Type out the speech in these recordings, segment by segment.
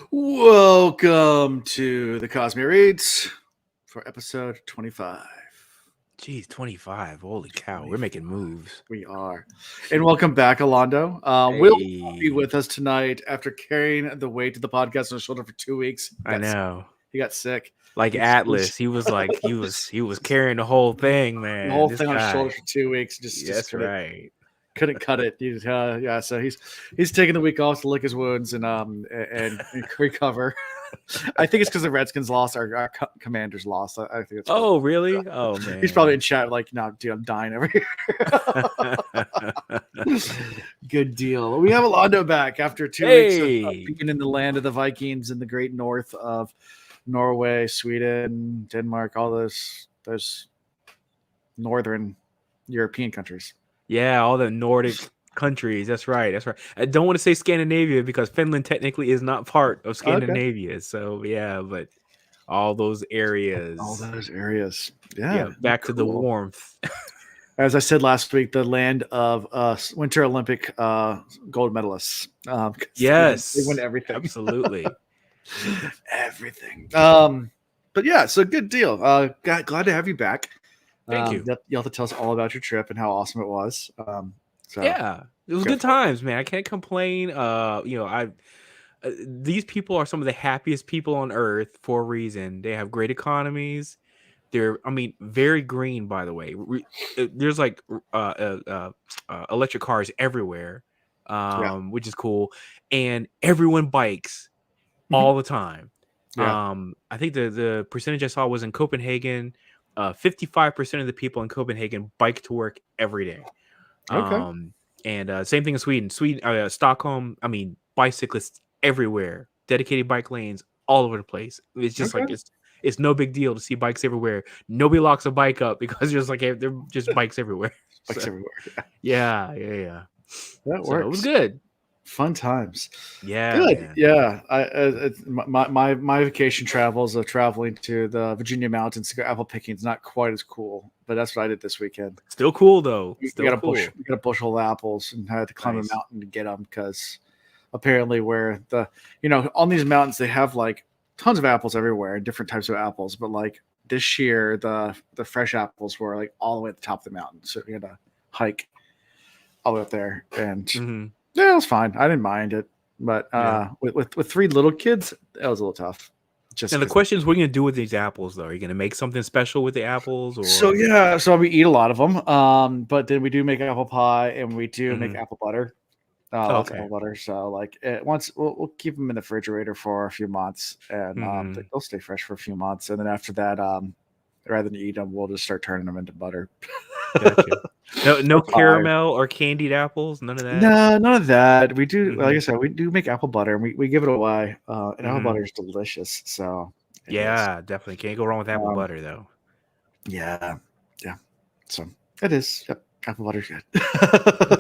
Welcome to the Cosme Reads for episode 25. Jeez, 25. Holy cow. We're 25. making moves. We are. And welcome back, Alondo. Will not be with us tonight after carrying the weight of the podcast on his shoulder for 2 weeks. I know. He got sick. Like Atlas. He was carrying the whole thing, man. The whole This thing on his guy. shoulder for 2 weeks. That's right. Couldn't cut it. So he's taking the week off to lick his wounds and recover. I think it's because the Redskins lost. Our Commanders lost. I think it's. Oh, really? Oh, man. He's probably in chat like, no, dude, I'm dying over here. Good deal. We have Alondo back after 2 weeks of being in the land of the Vikings in the great north of Norway, Sweden, Denmark, all those northern European countries. Yeah, all the Nordic countries. That's right. I don't want to say Scandinavia because Finland technically is not part of Scandinavia. Okay. So yeah, but all those areas. Yeah. Back to the warmth. As I said last week, the land of Winter Olympic gold medalists. Yes, they win everything. Absolutely, everything. But yeah, so good deal. Glad to have you back. Thank you. You'll have to tell us all about your trip and how awesome it was. Yeah, it was good times, man. I can't complain. These people are some of the happiest people on earth for a reason. They have great economies. They're, very green, by the way. There's like electric cars everywhere, which is cool. And everyone bikes all the time. Yeah. I think the percentage I saw was in Copenhagen. 55% of the people in Copenhagen bike to work every day. Okay. And same thing in Sweden. Stockholm. Bicyclists everywhere. Dedicated bike lanes all over the place. It's just like it's no big deal to see bikes everywhere. Nobody locks a bike up because there's like they're just bikes everywhere. Everywhere. Yeah. That works. It was good. Fun times. Yeah. Good. Man. Yeah. My vacation travels of traveling to the Virginia mountains to go apple picking is not quite as cool, but that's what I did this weekend. Still cool though. We got a bushel of apples and had to climb a mountain to get them because apparently where on these mountains they have like tons of apples everywhere and different types of apples, but like this year the fresh apples were like all the way at the top of the mountain, so we had to hike all the way up there and. Yeah, it was fine. I didn't mind it, but with 3 little kids, that was a little tough. And the question is, what are you gonna do with these apples, though? Are you gonna make something special with the apples? Or so we eat a lot of them. But then we do make apple pie, and we do make apple butter. Lots of apple butter. So like once we'll keep them in the refrigerator for a few months, and they'll stay fresh for a few months. And then after that, rather than eat them, we'll just start turning them into butter. Gotcha. No caramel or candied apples, none of that. No, none of that. We do, like I said, we do make apple butter, and we give it away. And apple butter is delicious. So definitely can't go wrong with apple butter, though. Yeah. So it is. Yep, apple butter's good.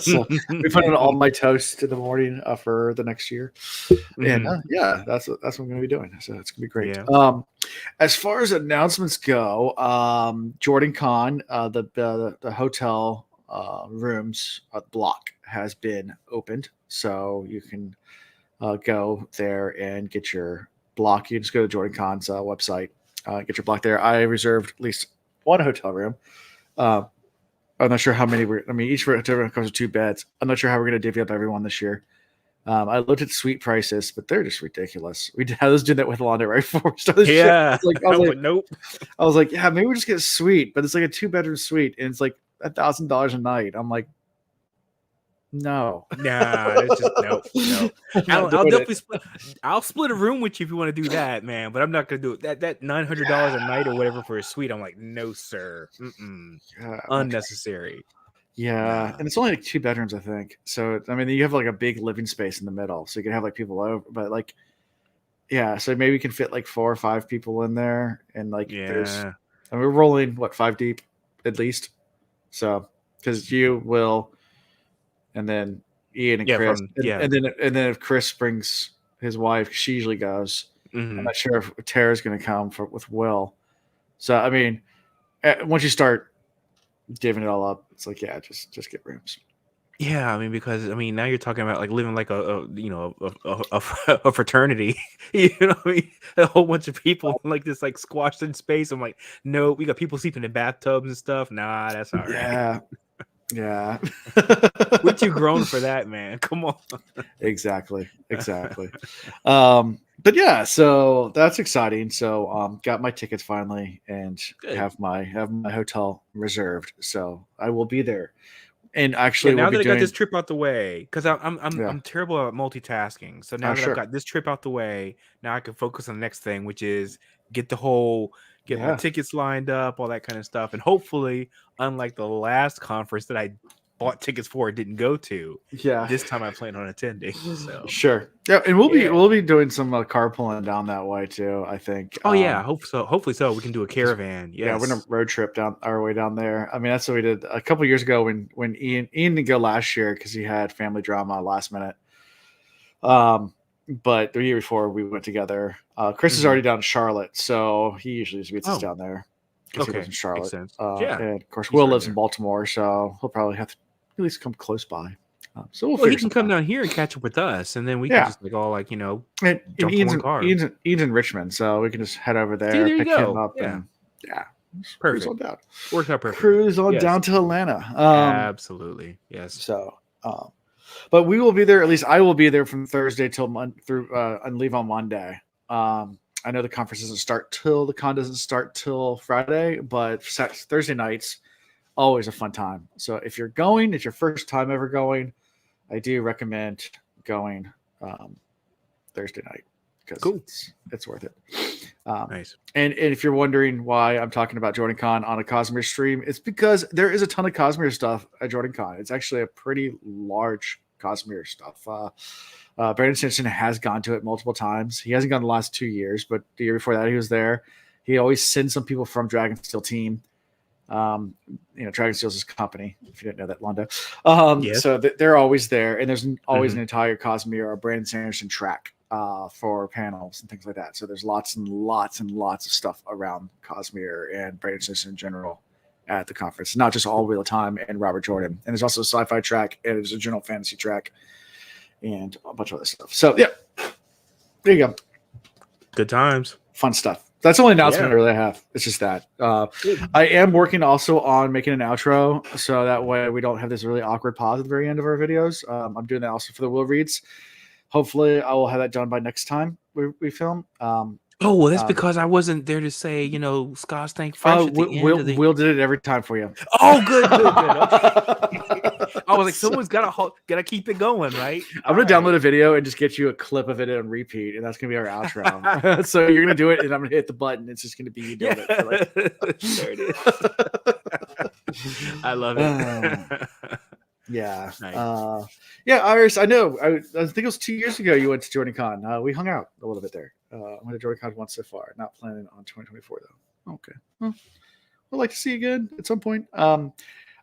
So we put it on all my toast in the morning for the next year, and that's what I'm going to be doing. So it's going to be great. Yeah. As far as announcements go, Jordan Con, the hotel rooms block has been opened, so you can go there and get your block. You just go to Jordan Con's website, get your block there. I reserved at least one hotel room. I'm not sure how many each hotel room comes with 2 beds. I'm not sure how we're going to divvy up everyone this year. I looked at suite prices, but they're just ridiculous. I was doing that with Alondo right before we started. Yeah. I was like, nope. I was like, yeah, maybe we'll just get a suite, but it's like a 2-bedroom suite, and it's like $1,000 a night. I'm like, no. Nah, it's just no. I'll definitely I'll split a room with you if you want to do that, man. But I'm not gonna do it. That $900 a night or whatever for a suite. I'm like, no, sir. Unnecessary. Yeah, and it's only like 2 bedrooms, I think. So you have like a big living space in the middle, so you can have like people over. But like, so maybe you can fit like 4 or 5 people in there, and like we're rolling 5 deep at least. So because you will, and then Ian and Chris, and then if Chris brings his wife, she usually goes. I'm not sure if Tara's going to come with Will. So once you start divvying it all up, it's like, just get rooms. Yeah, I mean, because now you're talking about like living like a fraternity. You know, what I mean, a whole bunch of people like this, like squashed in space. I'm like, no, we got people sleeping in bathtubs and stuff. Nah, that's all right. Yeah. Yeah. We're too grown for that, man. Come on. Exactly. But yeah, so that's exciting. So got my tickets finally and Good. have my hotel reserved. So I will be there. And Yeah, actually we'll now be that I got doing this trip out the way, because yeah. I'm terrible at multitasking. So Oh now that I've sure. got this trip out the way, now I can focus on the next thing, which is get my Yeah. tickets lined up, all that kind of stuff, and hopefully, unlike the last conference that I bought tickets for and didn't go to, Yeah. this time I plan on attending. So Sure. Yeah, and we'll be yeah. doing some carpooling down that way too, I think. Oh yeah, I hope so. Hopefully so. We can do a 'Cause, caravan. yeah, we're gonna Yes. road trip down our way down there. I mean, that's what we did a couple years ago when Ian didn't go last year because he had family drama last minute. But the year before we went together. Chris is Hmm. already down in Charlotte, so he usually just meets us Oh, down there because he lives okay. in Makes Charlotte. sense. Yeah, And of course, he's Will right lives in there. Baltimore, so he'll probably have to at least come close by. So we'll Well, he figure can something come out. down here and catch up with us, and then we can Yeah, just like all like and jump in one car. Ian's in Richmond, so we can just head over See, there, there you pick him go. up, Yeah, and yeah, just cruise on perfect. down. Worked out perfectly. Cruise on Yes, down to Atlanta. absolutely. Yes. So, but we will be there. At least I will be there from Thursday till through and leave on Monday. I know the conference doesn't start till the con doesn't start till Friday, but Thursday nights always a fun time. So if you're going, it's your first time ever going, I do recommend going Thursday night because Cool. it's worth it. Nice. And if you're wondering why I'm talking about Jordan Con on a Cosmere stream, it's because there is a ton of Cosmere stuff at Jordan Con. It's actually a pretty large Cosmere stuff. Brandon Simpson has gone to it multiple times. He hasn't gone the last 2 years, but the year before that he was there. He always sends some people from Dragonsteel team. Dragonsteel's his company, if you didn't know that, Alondo. Yes. So they're always there, and there's always Mhm. an entire Cosmere or Brandon Sanderson track for panels and things like that. So there's lots and lots and lots of stuff around Cosmere and Brandon Sanderson in general at the conference, not just All Wheel of Time and Robert Jordan. And there's also a sci-fi track, and there's a general fantasy track, and a bunch of other stuff. So yeah, there you go. Good times. Fun stuff. That's the only announcement Yeah. I really have. It's just that. Good. I am working also on making an outro, so that way we don't have this really awkward pause at the very end of our videos. I'm doing that also for the Will Reads. Hopefully, I will have that done by next time we film. Oh, well, that's because I wasn't there to say, Scotch Tank Fresh at the end Will of the. Will did it every time for you. Oh, good. Okay. I was like, someone's gotta keep it going, right? I'm gonna download a video and just get you a clip of it on repeat, and that's gonna be our outro. So you're gonna do it, and I'm gonna hit the button. It's just gonna be you doing it. There it is. I love it. Yeah. Nice. Yeah, Iris, I know. I think it was 2 years ago you went to Jordan Con. We hung out a little bit there. I went to Jordan Con once so far. Not planning on 2024 though. Okay. Well, I'd like to see you again at some point. I'm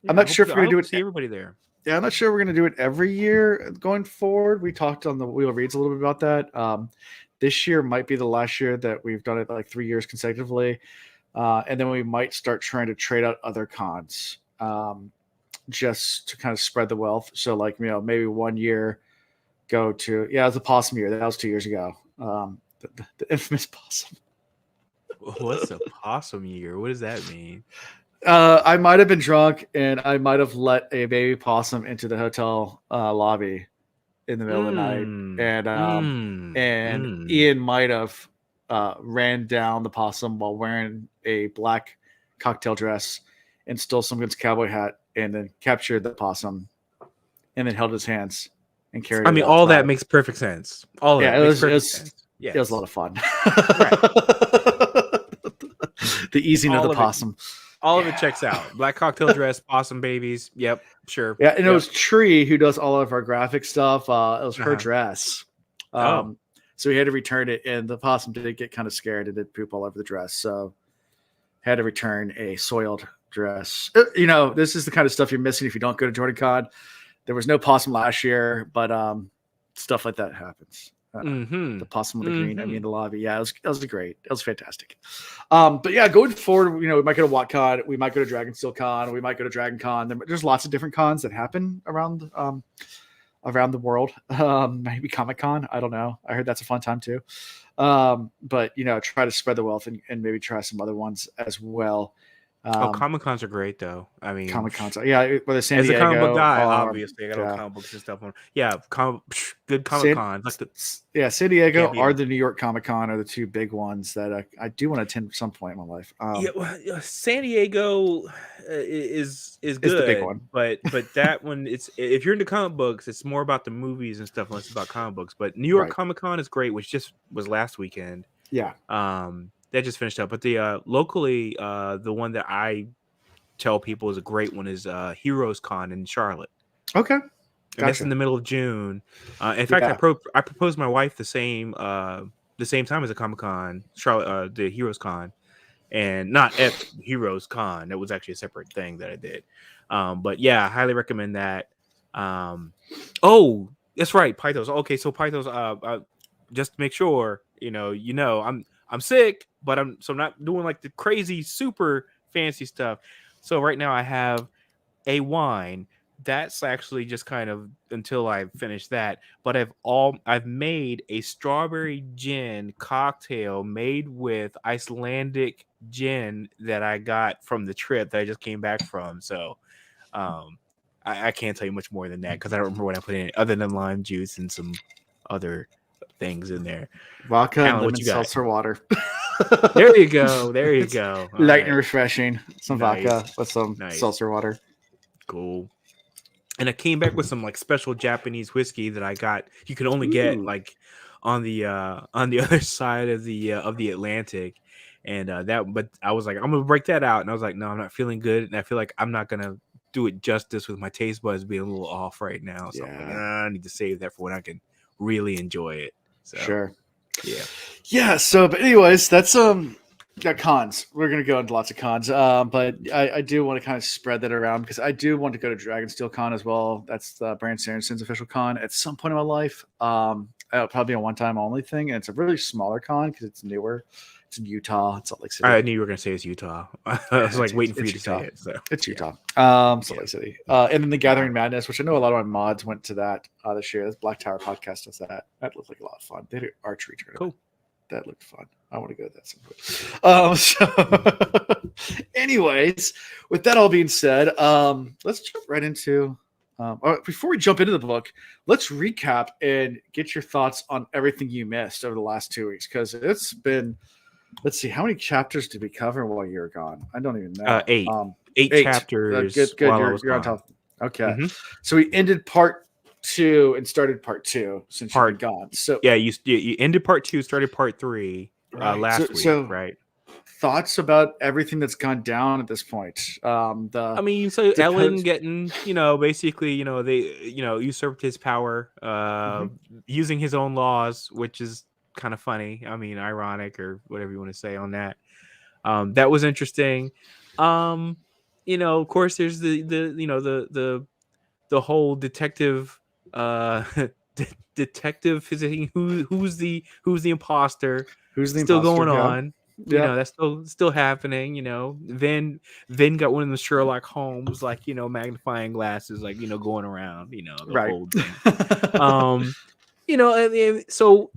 not sure if we're gonna do it. See everybody there. Yeah, I'm not sure we're gonna do it every year going forward. We talked on the Wheel Reads a little bit about that. This year might be the last year that we've done it like 3 years consecutively. And then we might start trying to trade out other cons. Just to kind of spread the wealth. So like, maybe 1 year go to, it was the possum year. That was 2 years ago. The infamous possum. What's a possum year? What does that mean? I might have been drunk and I might have let a baby possum into the hotel lobby in the middle of the night. And Ian might have ran down the possum while wearing a black cocktail dress and stole someone's cowboy hat and then captured the possum and then held his hands and carried it. All that makes perfect sense. All of it makes perfect sense. It was a lot of fun. Right. The easing of the possum. All of it checks out. Black cocktail dress, possum babies. Yep, sure. Yeah, and it was Tree who does all of our graphic stuff. It was her dress. So we had to return it, and the possum did get kind of scared and did poop all over the dress. So had to return a soiled dress. This is the kind of stuff you're missing if you don't go to Jordan Con. There was no possum last year, but stuff like that happens. The possum with the green. I mean, Mm-hmm. the lobby. Yeah, it was great. It was fantastic. But yeah, going forward, we might go to WatCon, we might go to Dragonsteel Con, we might go to Dragon Con. There's lots of different cons that happen around the world. Maybe Comic Con. I don't know. I heard that's a fun time too. But try to spread the wealth and maybe try some other ones as well. Comic Cons are great though. I mean, Comic Cons. Yeah, whether San as a comic book Diego guy, or obviously I got all yeah, comic books and stuff on. Yeah, good Comic San, Cons. Like San Diego can't beat or 'em. the New York Comic Con are the two big ones that I do want to attend at some point in my life. Yeah, well, San Diego is It's the big good, one. but that one, it's if you're into comic books, it's more about the movies and stuff, less about comic books. But New York Right. Comic Con is great, which just was last weekend. Yeah. That just finished up. But the locally, the one that I tell people is a great one is Heroes Con in Charlotte. Okay. And that's in the middle of June. In fact, I proposed my wife the same time as a Comic Con, Charlotte, the Heroes Con, and not at Heroes Con. It was actually a separate thing that I did. But yeah, I highly recommend that. Oh, that's right, Pythos. Okay, so Pythos. Just to make sure, I'm sick, but I'm not doing like the crazy super fancy stuff. So right now I have a wine that's actually just kind of until I finish that. But I've made a strawberry gin cocktail made with Icelandic gin that I got from the trip that I just came back from. So I can't tell you much more than that because I don't remember what I put in it other than lime juice and some other things in there. Vodka Alan, and lemon what you got? seltzer water. There you go. There you go. All Light right. and refreshing. Some vodka with some seltzer water. Cool. And I came back with some like special Japanese whiskey that I got. You can only get like on the other side of the Atlantic, and but I was like, I'm gonna break that out, and I was like, no, I'm not feeling good, and I feel like I'm not gonna do it justice with my taste buds being a little off right now. So I'm like, I need to save that for when I can really enjoy it. So, sure. Yeah. So, but anyways, that's got cons. We're gonna go into lots of cons, but I do want to kind of spread that around because I do want to go to Dragonsteel Con as well. That's the Brand Sarensen's official con at some point in my life. It'll probably be a one-time only thing, and it's a really smaller con because it's newer. It's in Utah. It's Salt Lake City. I knew you were gonna say it's Utah. I was like waiting for you to say it. So it's Utah. Salt Lake City. And then the Gathering Madness, which I know a lot of my mods went to that this year. This Black Tower podcast does that. That looked like a lot of fun. They did an archery tournament. Cool. That looked fun. I want to go to that sometime. Anyways, with that all being said, let's jump right into. Before we jump into the book, let's recap and get your thoughts on everything you missed over the last 2 weeks because it's been. Let's see, how many chapters did we cover while you were gone? I don't even know. 8. 8 chapters. Good. You're on top. Okay, so we ended part 2 and started part 2 since you've been gone. So yeah, you ended part 2, started part 3 last week, right? Thoughts about everything that's gone down at this point? Ellen getting, basically, they, usurped his power, using his own laws, which is kind of funny. I mean, ironic or whatever you want to say on that. That was interesting. Of course, there's the whole detective detective visiting who's the imposter, who's the still imposter, going on. That's still happening. Vin got one of the Sherlock Holmes magnifying glasses, going around, the whole thing. So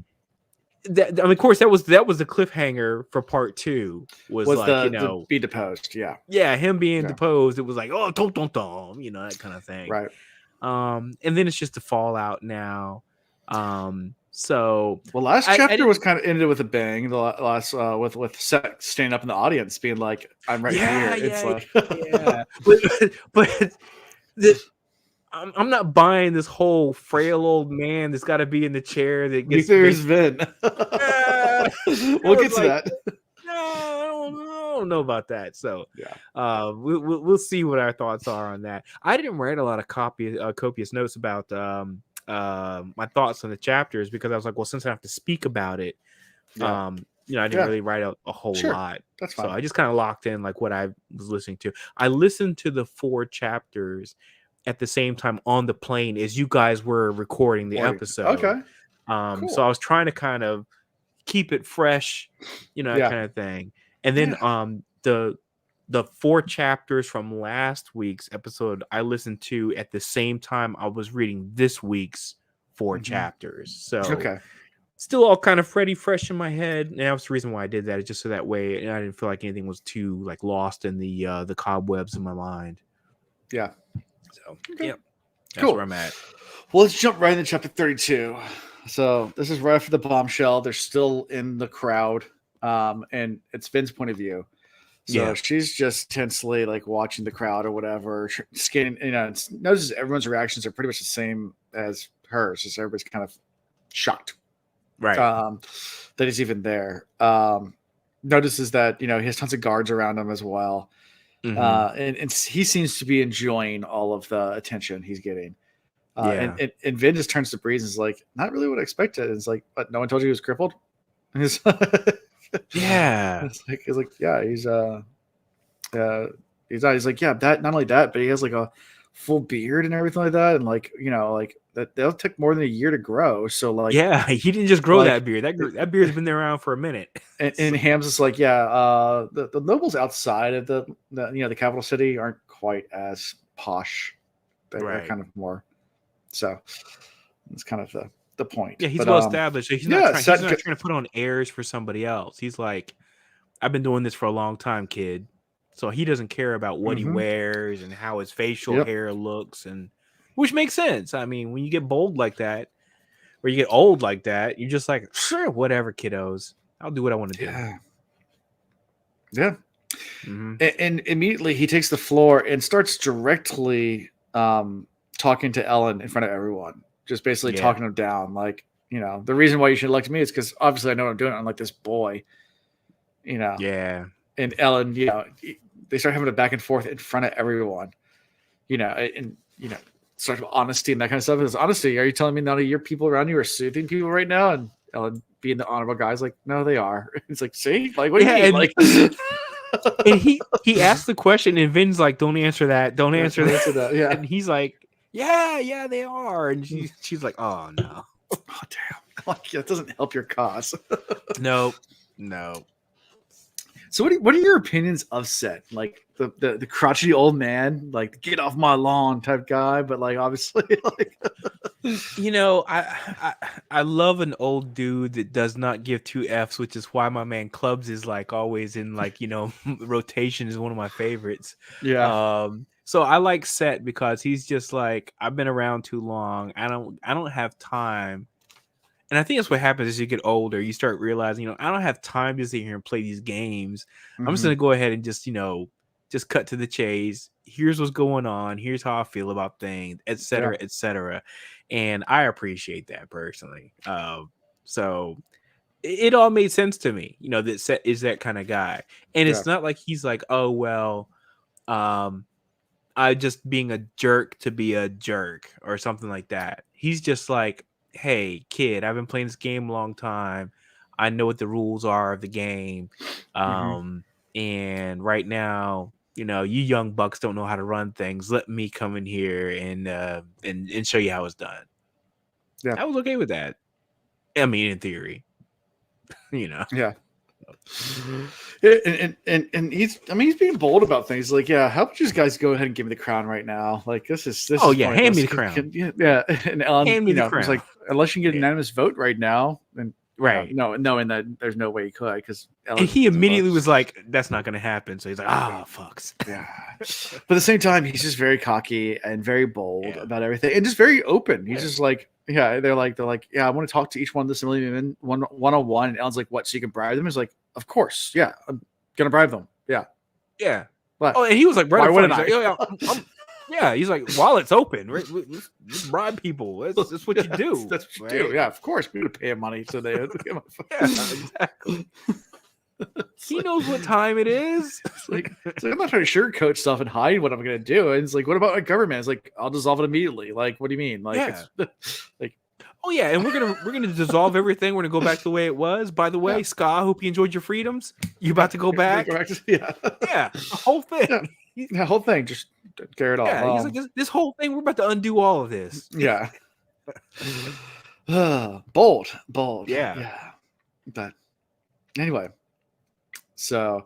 that, of course, that was the cliffhanger for part 2 was like, the be deposed. Him being deposed. It was like, oh, don't, that kind of thing. Right. And then it's just the fallout now. So last chapter was kind of ended with a bang. The last with Seth standing up in the audience, being like, "I'm right here." It's but I'm not buying this whole frail old man that's got to be in the chair that gets. There's Vin. We'll get to that. No, I don't know about that. So we'll see what our thoughts are on that. I didn't write a lot of copious notes about my thoughts on the chapters because I was like, well, since I have to speak about it, I didn't really write a whole lot. That's fine. So I just kind of locked in like what I was listening to. I listened to the 4 chapters at the same time on the plane as you guys were recording the episode. Okay. Cool. So I was trying to kind of keep it fresh, that kind of thing. And then the 4 chapters from last week's episode I listened to at the same time I was reading this week's 4 chapters. So still all kind of fresh in my head. And that was the reason why I did that, is just so that way I didn't feel like anything was too like lost in the cobwebs in my mind. Yeah. So that's where I'm at. Well, let's jump right into chapter 32. So this is right after the bombshell. They're still in the crowd, and it's Vin's point of view. So she's just tensely like watching the crowd or whatever, scanning. Notices everyone's reactions are pretty much the same as hers. Just everybody's kind of shocked, right? That he's even there. Notices that he has tons of guards around him as well, and he seems to be enjoying all of the attention he's getting. And Vin just turns to Breeze and is like, not really what I expected. And it's like, but no one told you he was crippled? And he's he's like, yeah, he's like, yeah, that, not only that, but he has like a full beard and everything like that. And like, like that'll take more than a year to grow. So like, he didn't just grow that beard. That beard's been there around for a minute. And Ham's is like, the nobles outside of the capital city aren't quite as posh. They're kind of more. So it's kind of the point. Yeah, he's well established. He's not trying to put on airs for somebody else. He's like, I've been doing this for a long time, kid. So he doesn't care about what he wears and how his facial hair looks, and which makes sense. I mean, when you get bold like that, or you get old like that, you're just like, sure, whatever, kiddos. I'll do what I want to do. Yeah. And immediately he takes the floor and starts directly talking to Ellen in front of everyone, just basically talking him down. Like, the reason why you should elect me is because obviously I know what I'm doing. I'm like this boy, Yeah. And Ellen, they start having a back and forth in front of everyone, and sort of honesty and that kind of stuff. Is honesty? Are you telling me none of your people around you are soothing people right now? And Ellen, being the honorable guy, is like, no, they are. It's like, see, like, what do you mean? Like. And he asked the question, and Vin's like, don't answer that. Don't answer that. Yeah. And he's like, yeah, they are. And she's like, oh, no. Oh, damn. Like, that doesn't help your cause. No. So what are your opinions of Set? Like the crotchety old man, like get off my lawn type guy, but like obviously like I love an old dude that does not give 2 F's, which is why my man Clubs is like always in like, rotation, is one of my favorites. Yeah. So I like Set because he's just like, I've been around too long. I don't have time. And I think that's what happens as you get older. You start realizing, I don't have time to sit here and play these games. I'm just going to go ahead and just cut to the chase. Here's what's going on. Here's how I feel about things, et cetera, et cetera. And I appreciate that personally. So it all made sense to me, that Set is that kind of guy. And it's not like he's like, oh, well, I just being a jerk to be a jerk or something like that. He's just like, hey, kid, I've been playing this game a long time. I know what the rules are of the game. And right now, you young bucks don't know how to run things. Let me come in here and show you how it's done. Yeah. I was okay with that. I mean, in theory, Yeah. And he's being bold about things. Like, how about you guys go ahead and give me the crown right now? Like, this is hand me the crown. Yeah. And Ellen, hand me the crown. It's like, unless you can get an unanimous vote right now, and right, knowing that there's no way he could, because he immediately was like, that's not going to happen. So he's like, fucks. Yeah. But at the same time, he's just very cocky and very bold about everything, and just very open. He's just like, they're like, I want to talk to each one of the Similian men one-on-one. And Ellen's like, what? So you can bribe them? He's like, of course, I'm gonna bribe them. Yeah. But, and he was like, why wouldn't I? Like, he's like, while it's open, let's bribe people. That's what you do. That's what you do. Yeah, of course, we're gonna pay him money so they. Exactly. He knows what time it is. It's like I'm not trying to sugarcoat stuff and hide what I'm gonna do. And it's like, what about my government? It's like, I'll dissolve it immediately. Like, what do you mean? Like, it's like. Oh yeah, and we're gonna dissolve everything. We're gonna go back to the way it was. By the way, Ska, hope you enjoyed your freedoms. You about to go back? Yeah, the whole thing. The whole thing. Just don't care at all. Yeah, he's like, this whole thing. We're about to undo all of this. Yeah. Bold. Yeah. Yeah. But anyway, so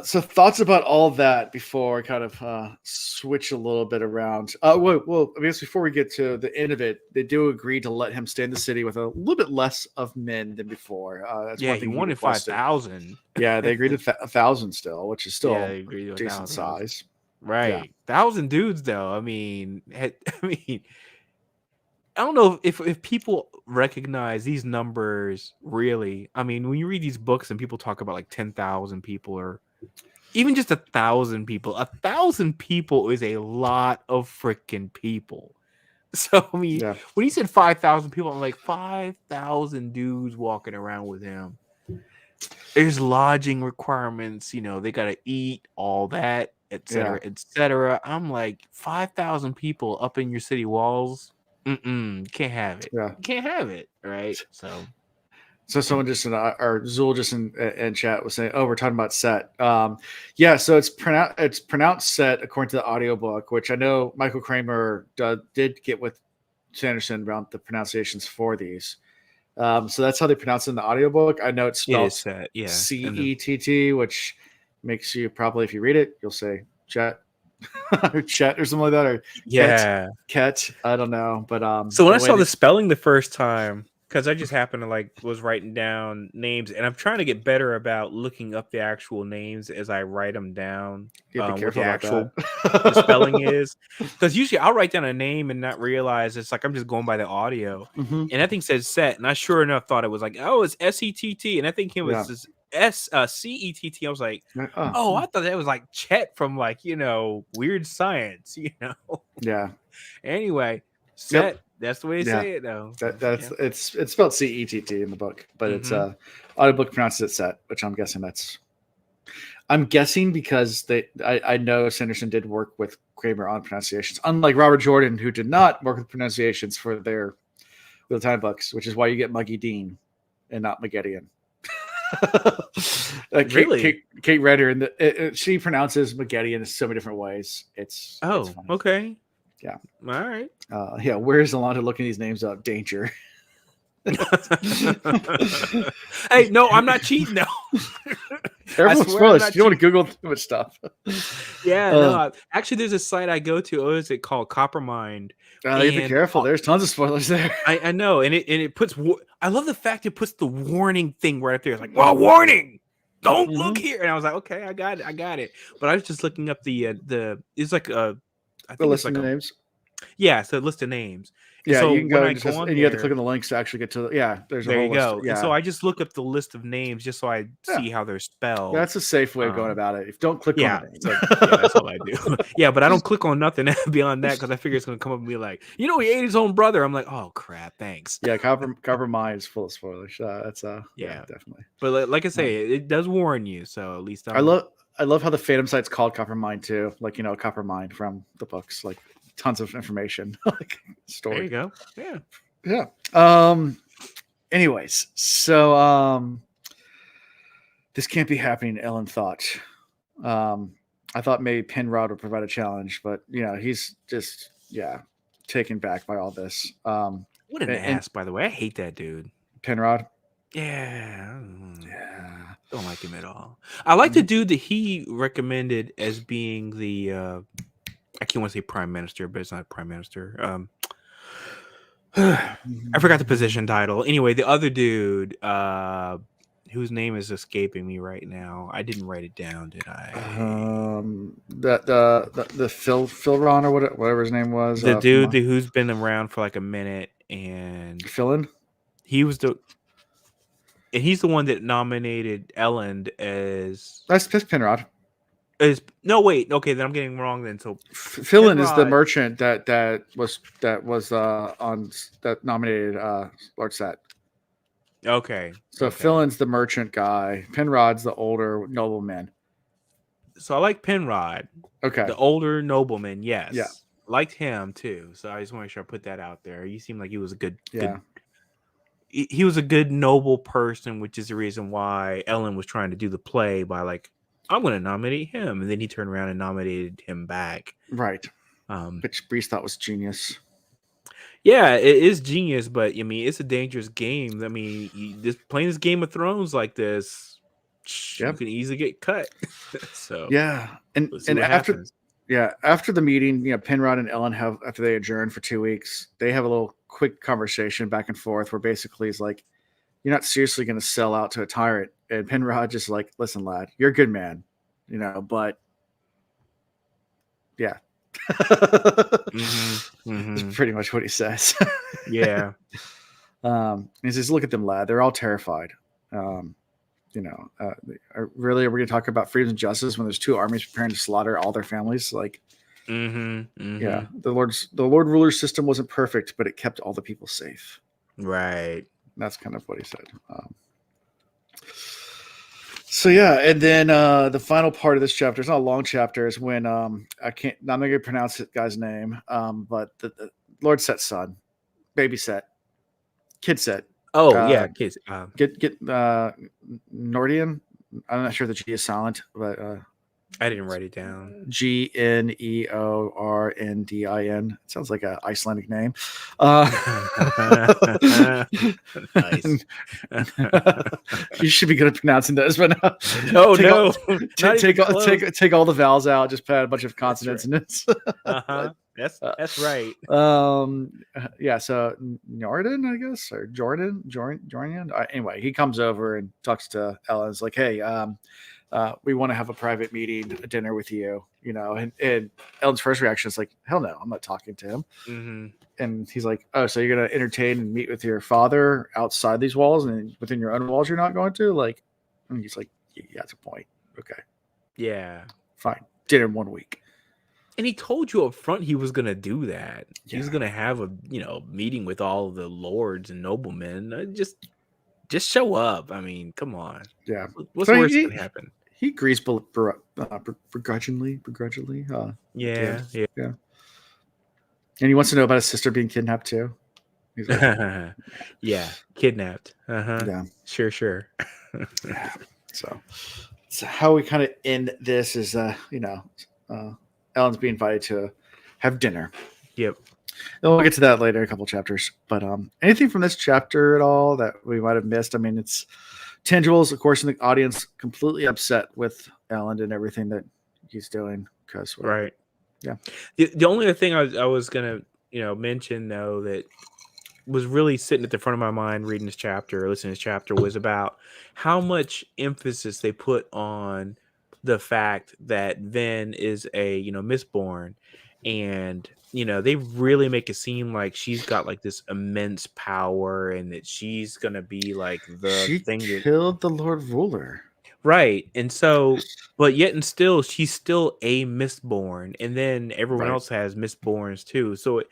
so thoughts about all that before I kind of switch a little bit around. Well, I guess before we get to the end of it, they do agree to let him stay in the city with a little bit less of men than before. That's Yeah, one he thing he wanted requested. 5,000. Yeah, they agreed to 1,000 still, which is Yeah, still they agreed to decent 1,000. size. Right. 1,000 dudes though. I mean, I don't know if people recognize these numbers really. I mean, when you read these books and people talk about like 10,000 people or even just 1,000 people, 1,000 people is a lot of freaking people. So I mean, Yeah, when he said 5,000 people, I'm like 5,000 dudes walking around with him. There's lodging requirements, they gotta eat, all that, et yeah. cetera, et cetera. I'm like 5,000 people up in your city walls. Can't have it. Yeah. You can't have it, right? So So someone just in or Zool just in chat was saying, "Oh, we're talking about set." Yeah, so it's pronounced set according to the audiobook, which I know Michael Kramer did get with Sanderson around the pronunciations for these. So that's how they pronounce it in the audiobook. I know it's it is spelled set, yeah. CETT, which makes you probably, if you read it, you'll say Chet or Chet or something like that, or Yeah. Ket. I don't know, but So when the I way saw they, the spelling the first time, because I just happened to was writing down names, and I'm trying to get better about looking up the actual names as I write them down. you have to be What the careful about actual that. the spelling is, because usually I'll write down a name and not realize it's like I'm just going by the audio, Mhm. and that thing says set, and I sure enough thought it was like, oh, it's SETT, and I think it was Yeah. this CETT. I was like, Oh, oh, I thought that was like Chet from Weird Science, yeah. Anyway, Yep. set. That's the way they Yeah. say it, though. So, That's yeah. it's spelled CETT in the book, but it's Mm-hmm. audiobook pronounces it set, which I'm guessing because I know Sanderson did work with Kramer on pronunciations, unlike Robert Jordan, who did not work with pronunciations for their Wheel of Time books, which is why you get Muggy Dean and not Maggedian. Really? Kate Redder, and she pronounces Maggedian in so many different ways. It's Oh, funny. okay. Yeah. All right. Yeah. Where's Alondo looking these names up? Danger. Hey, no, I'm not cheating though. I Everyone's swear I'm spoilers. not You don't want to cheating. Google too much stuff. Yeah, no. Actually, there's a site I go to. What is it called? Coppermind. You have to be And careful. There's tons of spoilers there. I know, and it puts. I love the fact it puts the warning thing right up there. It's like, well, warning. Don't look here. And I was like, okay, I got it. But I was just looking up the it's like a. I The think it's list of like a. names. Yeah, so list of names. And Yeah, so you can when go I and go on and you have to there, click on the links to actually get to. Yeah, there's a there whole you list. go. And so Yeah, I just look up the list of names just so I yeah. see how they're spelled. That's a safe way of going about it. If don't click on the Yeah. name. So yeah, that's all I do. Yeah, but I don't click on nothing beyond that because I figure it's gonna come up and be like, he ate his own brother. I'm like, oh crap, thanks. Yeah, Copper Mine is full of spoilers. That's yeah, definitely. But like I say, it does warn you. So at least I love how the Phantom site's called Copper Mine too. Like Copper Mine from the books. Like tons of information. Like story. There you go. Yeah. Yeah. Anyways, so this can't be happening, Ellen thought. I thought maybe Penrod would provide a challenge, but he's just taken back by all this. What an ass, by the way. I hate that dude. Penrod. Yeah. Yeah. Don't like him at all. I like the dude that he recommended as being the I can't want to say prime minister, but it's not prime minister. I forgot the position title. Anyway, the other dude, whose name is escaping me right now. I didn't write it down, did I? The Phil Ron or whatever his name was. The dude who's been around for like a minute, and Philin. He's the one that nominated Ellen as. That's Penrod. No, wait. Okay, then I'm getting wrong. Then so Philin is the merchant that was on that nominated Lord Set. Okay. So Philin's the merchant guy. Penrod's the older nobleman. So I like Penrod. Okay. The older nobleman, yes. Yeah. Liked him too. So I just want to make sure I put that out there. He seemed like he was a good. He was a good noble person, which is the reason why Ellen was trying to do the play by like, I'm going to nominate him, and then he turned around and nominated him back. Right. Which Breeze thought was genius. Yeah, it is genius, but I mean, it's a dangerous game. I mean, this playing this Game of Thrones like this, you Yep. can easily get cut. So Yeah. And we'll see and what after happens. yeah, after the meeting, Penrod and Ellen have after they adjourn for 2 weeks, they have a little quick conversation back and forth where basically he's like, "You're not seriously going to sell out to a tyrant," and Penrod just like, "Listen, lad, you're a good man, but yeah." Mm-hmm. That's Mm-hmm. pretty much what he says. Yeah. He says, "Look at them, lad. They're all terrified. Really, are we going to talk about freedom and justice when there's two armies preparing to slaughter all their families? Like, Mm-hmm. yeah, Mm-hmm. the Lord ruler system wasn't perfect, but it kept all the people safe." Right. That's kind of what he said. So yeah, and then the final part of this chapter, it's not a long chapter, is when I'm not gonna pronounce the guy's name, but the Lord Set's son, baby Set, kid Set, Oh uh, yeah, kids. get Nordian. I'm not sure the G is silent, but I didn't write it down. Gneorndin. It sounds like an Icelandic name. Nice. You should be good at pronouncing those, but no. Oh take all, no, not even close. take all the vowels out. Just put a bunch of That's consonants right. in it. Uh-huh. That's right. Yeah. So Jordan, I guess, or Jordan. Anyway, he comes over and talks to Ella. It's like, "Hey, we want to have a private meeting, a dinner with you." And Ellen's first reaction is like, "Hell no, I'm not talking to him." Mm-hmm. And he's like, "Oh, so you're gonna entertain and meet with your father outside these walls, and within your own walls, you're not going to?" Like, and he's like, "Yeah, that's a point. Okay, Yeah. fine. Dinner in 1 week." And he told you up front he was gonna do that. He was Yeah. gonna have a meeting with all of the lords and noblemen. Just show up. I mean, come on. Yeah. What's So worse gonna happen? he agrees begrudgingly. Yeah, yeah. Yeah. And he wants to know about his sister being kidnapped too. He's like, Yeah, kidnapped. Uh-huh. yeah. Sure. Yeah. So how we kind of end this is, Ellen's being invited to have dinner. Yep. And we'll get to that later, a couple chapters. But anything from this chapter at all that we might have missed? I mean, it's Tangibles, of course, in the audience completely upset with Ellen and everything that he's doing because, Right. Yeah. The only other thing I was gonna mention though that was really sitting at the front of my mind reading this chapter or listening to this chapter was about how much emphasis they put on the fact that Vin is a misborn, and they really make it seem like she's got like this immense power and that she's gonna be like the She thing that killed the Lord Ruler. right. And so but yet and still she's still a misborn, and then everyone Right. else has misborns too. So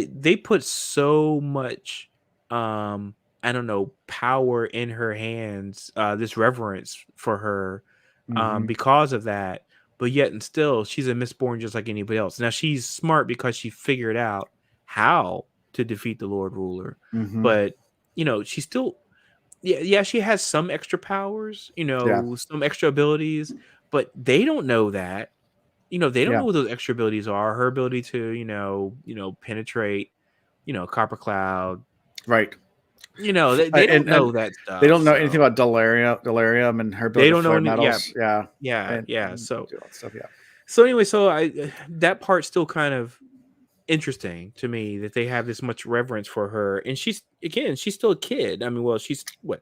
they put so much I don't know, power in her hands, this reverence for her Mm-hmm. because of that, but yet and still she's a misborn just like anybody else. Now she's smart because she figured out how to defeat the Lord Ruler, Mm-hmm. but she's still yeah, she has some extra powers, Yeah. some extra abilities, but they don't know that. They don't Yeah. know what those extra abilities are. Her ability to, penetrate, Copper Cloud. Right. They don't know And that they stuff. don't know anything So about delirium and her they ability to don't know flare any. Yeah, metals. Yeah. yeah. And So do all that stuff. Yeah. so anyway, so that part's still kind of interesting to me that they have this much reverence for her, and she's still a kid. I mean, well, she's what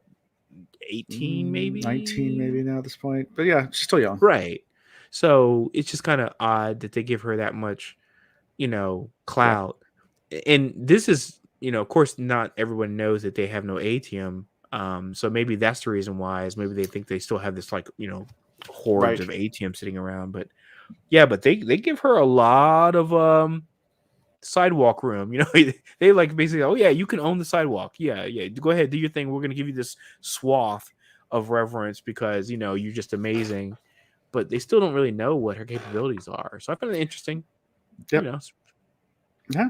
18 maybe 19 maybe now at this point, but yeah, she's still young. right. So it's just kind of odd that they give her that much clout. And this is of course not everyone knows that they have no ATM, so maybe that's the reason why, is maybe they think they still have this like hordes Right. of ATM sitting around. But yeah, but they give her a lot of sidewalk room. They like basically, oh yeah, you can own the sidewalk, yeah, go ahead, do your thing, we're gonna give you this swath of reverence because you're just amazing. But they still don't really know what her capabilities are, so I find it interesting. Yep. Yeah.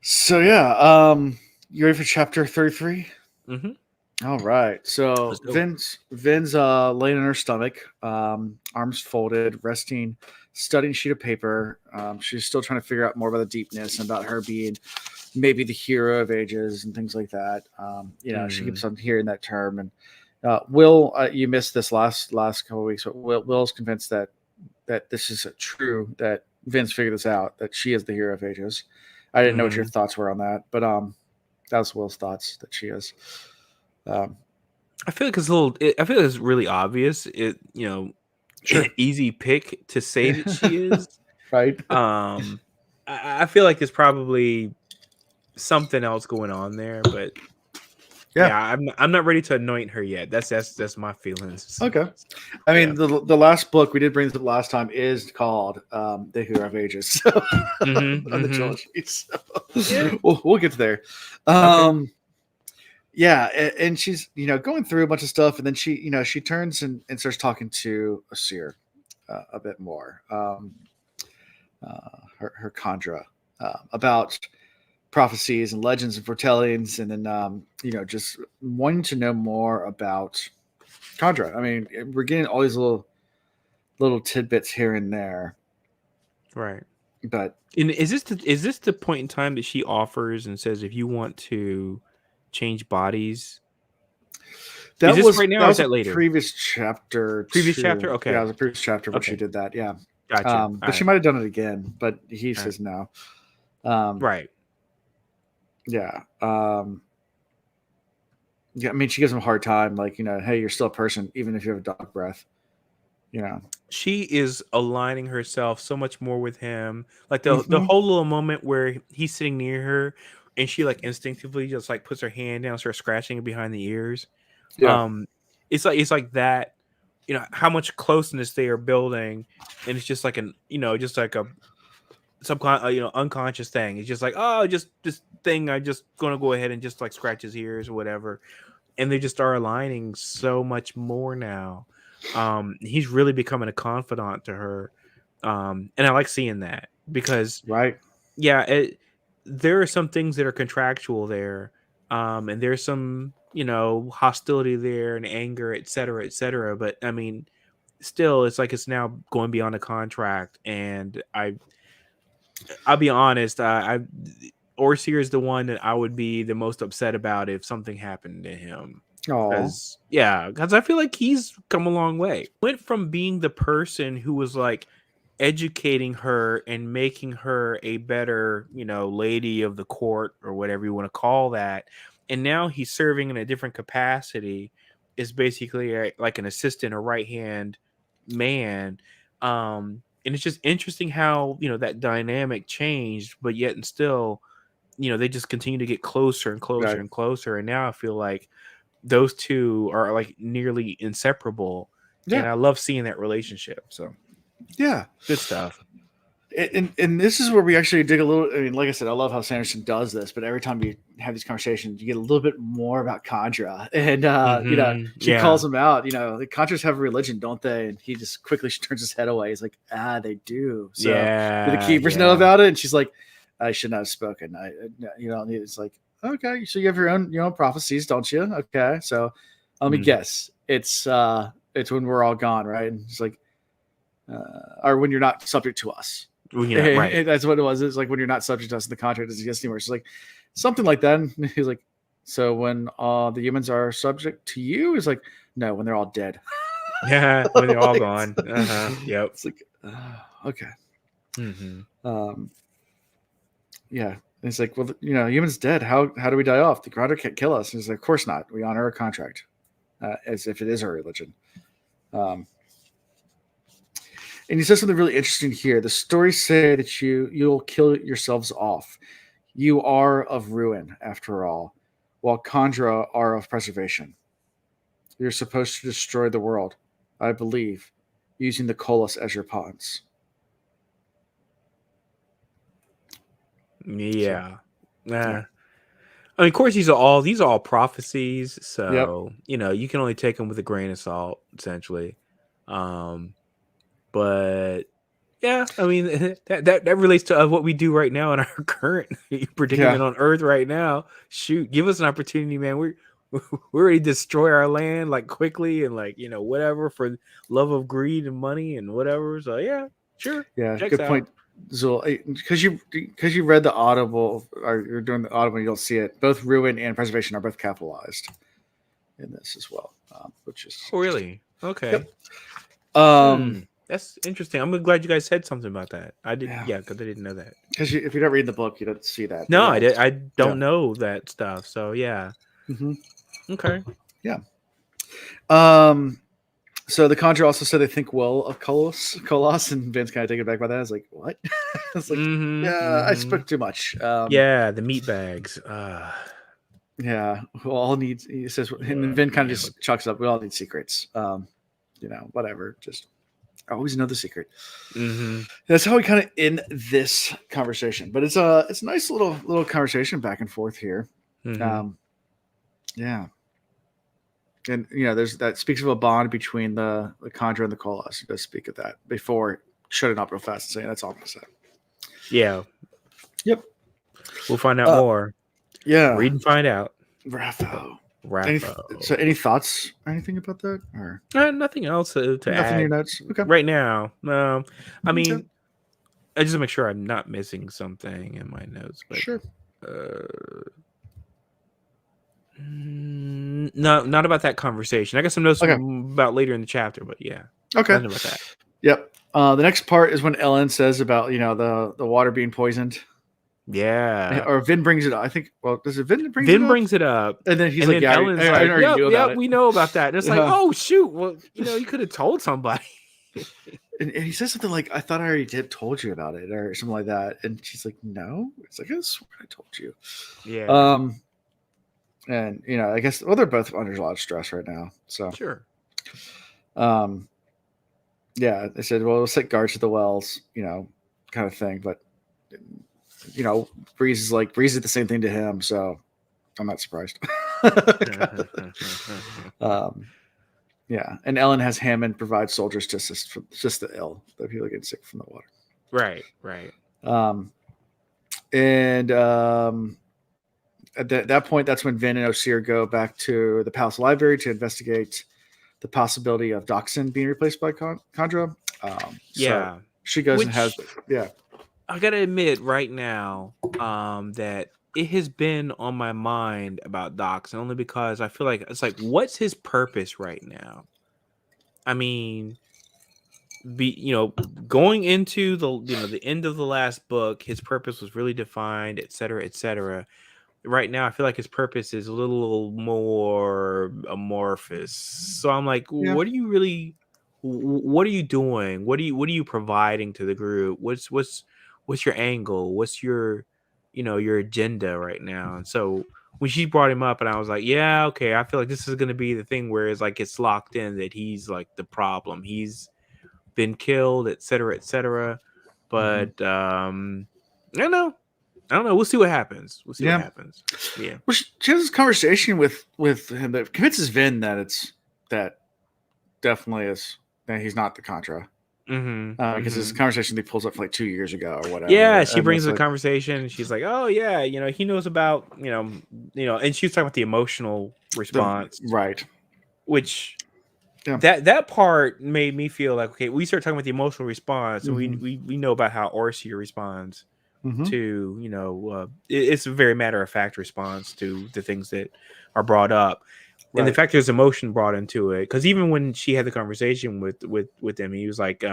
So yeah, you ready for chapter 33? Mm-hmm. All right. So Let's go. Vin's laying on her stomach, arms folded, resting, studying a sheet of paper. She's still trying to figure out more about the deepness and about her being maybe the hero of ages and things like that. She keeps on hearing that term. And Will, you missed this last couple of weeks, but Will's convinced that this is true, that Vince figured this out, that she is the hero of ages. I didn't know what your thoughts were on that, but that was Will's thoughts, that she is. I feel like I feel like it's really obvious. Sure. Easy pick to say that she is. Right. I feel like there's probably something else going on there, but yeah, I'm not ready to anoint her yet. That's my feelings. Okay. I mean, the last book we did bring this up last time is called The Hero of Ages, so, of the trilogy. So we'll get to there. Okay. Yeah, and she's going through a bunch of stuff, and then she turns and starts talking to Asir a bit more. Her Chandra about prophecies and legends and foretellings, and then just wanting to know more about Chandra. I mean, we're getting all these little tidbits here and there, Right. but And is this the point in time that she offers and says, if you want to change bodies? that Is this was right now that or is was a that later? previous chapter. Previous Too. chapter? Yeah, Okay. it was a previous chapter where she Okay. did that. Yeah, Gotcha. but she might have done it again. But he says no. Right. Yeah. Yeah. I mean, she gives him a hard time. Like, hey, you're still a person, even if you have a dog breath. She is aligning herself so much more with him. Like the whole little moment where he's sitting near her and she like instinctively just like puts her hand down, starts scratching behind the ears. Yeah. It's like that, how much closeness they are building, and it's just like just like a unconscious thing. It's just like, oh, just this thing. I just gonna go ahead and just like scratch his ears or whatever, and they just are aligning so much more now. He's really becoming a confidant to her, and I like seeing that because Right. there are some things that are contractual there, and there's some hostility there and anger, et cetera. But I mean, still, it's like it's now going beyond a contract, and I'll be honest, Orsier is the one that I would be the most upset about if something happened to him. Oh. Because I feel like he's come a long way. Went from being the person who was like educating her and making her a better, lady of the court or whatever you want to call that. And now he's serving in a different capacity, is basically like an assistant or right hand man. And it's just interesting how that dynamic changed, but yet and still, they just continue to get closer and closer Right. and closer. And now I feel like those two are like nearly inseparable. Yeah. And I love seeing that relationship. So Yeah. good stuff. And this is where we actually dig a little. I mean, like I said, I love how Sanderson does this, but every time you have these conversations, you get a little bit more about Chandra. And, she calls him out. The Chantras have a religion, don't they? And he just quickly turns his head away. He's like, they do. So do the keepers know about it? And she's like, I should not have spoken. It's like, okay, so you have your own prophecies, don't you? Okay. So let me guess. It's when we're all gone, right? And it's like, or when you're not subject to us. Right. That's what it was. It's like when you're not subject to us, the contract doesn't exist anymore. She's like, something like that. And he's like, so when the humans are subject to you, he's like, no, when they're all dead. Yeah, when they're all gone. Yep. It's like, okay. Yeah. And it's like, well, humans dead. How do we die off? The contract can't kill us. And he's like, of course not. We honor our contract as if it is our religion. And he says something really interesting here. The stories say that you'll kill yourselves off. You are of ruin, after all, while Chandra are of preservation. You're supposed to destroy the world, I believe, using the Colas as your pawns. Yeah. I mean, of course, these are all prophecies, so you can only take them with a grain of salt, essentially. But yeah, I mean that relates to what we do right now in our current predicament on Earth right now. Shoot, give us an opportunity, man. we already destroy our land like quickly and like whatever for love of greed and money and whatever. So yeah, sure, Yeah, checks good out. point, Zul. Because you read the Audible, or you're doing the Audible, you'll see it. Both ruin and preservation are both capitalized in this as well, which is Oh, really? Okay. yep. Um, That's interesting. I'm glad you guys said something about that. I did, yeah, yeah, because I didn't know that. because if you don't read the book, you don't see that. But No, yeah, I did. I yeah. don't know that stuff. So yeah. Mm-hmm. Okay. Yeah. So the Conjure also said they think well of Kolos, and Vince kind of taken back by that. I was like, what? It's like, yeah, I spoke too much. Yeah, the meat bags. Yeah, we all need. He says, and Vin kind of just chucks up. We all need secrets. Whatever. Just always know the secret. That's how we kind of end this conversation. But it's a nice little conversation back and forth here. Yeah. And there's that speaks of a bond between the Conjure and the Kolos. He does speak of that before shutting up real fast and saying that's all I'm gonna say. Yeah. Yep. We'll find out more. Yeah. Read and find out. Rapho. Rapho. So any thoughts or anything about that? Or nothing else to nothing add. in your notes? Okay. Right now. No. I mean, I just make sure I'm not missing something in my notes. But sure. No, not about that conversation. I got some notes about later in the chapter, but yeah. Okay. Nothing about that. Yep. The next part is when Ellen says about the water being poisoned. Yeah. Or Vin brings it up. I think. Well, does it Vin bring it up? Vin brings it up, and then he's like, "Yeah, Ellen's I already knew about it. We know about that." And it's like, oh shoot, well, you could have told somebody. And he says something like, "I thought I already told you about it," or something like that. And she's like, "No." It's like, "I swear I told you." Yeah. And I guess they're both under a lot of stress right now. So sure. Yeah, they said, "Well, we'll set guards to the wells," kind of thing. But Breeze did the same thing to him, so I'm not surprised. Yeah, and Ellen has Hammond provide soldiers to assist the ill, the people getting sick from the water. Right. At that point, that's when Vin and Osir go back to the Palace Library to investigate the possibility of Doxin being replaced by Condra. So she goes and has, I gotta admit right now that it has been on my mind about Doxin only because I feel like it's like, what's his purpose right now? I mean, going into the end of the last book, his purpose was really defined, etc., etc. Right now, I feel like his purpose is a little more amorphous. So I'm like, what are you really? What are you doing? What are you providing to the group? What's your angle? What's your your agenda right now? And so when she brought him up, and I was like, yeah, okay, I feel like this is going to be the thing where it's like it's locked in that he's like the problem. He's been killed, etc., etc. But I don't know. We'll see what happens. What happens. Yeah. Well, she has this conversation with him that convinces Vin that definitely is that he's not the Contra. Because this conversation he pulls up like 2 years ago or whatever. Yeah, she brings the conversation and she's like, "Oh yeah, he knows about and she's talking about the emotional response, right? Which that part made me feel like, okay, we start talking about the emotional response, and we know about how Orsia responds to it's a very matter of fact response to the things that are brought up. And the fact there's emotion brought into it, because even when she had the conversation with him, he was like,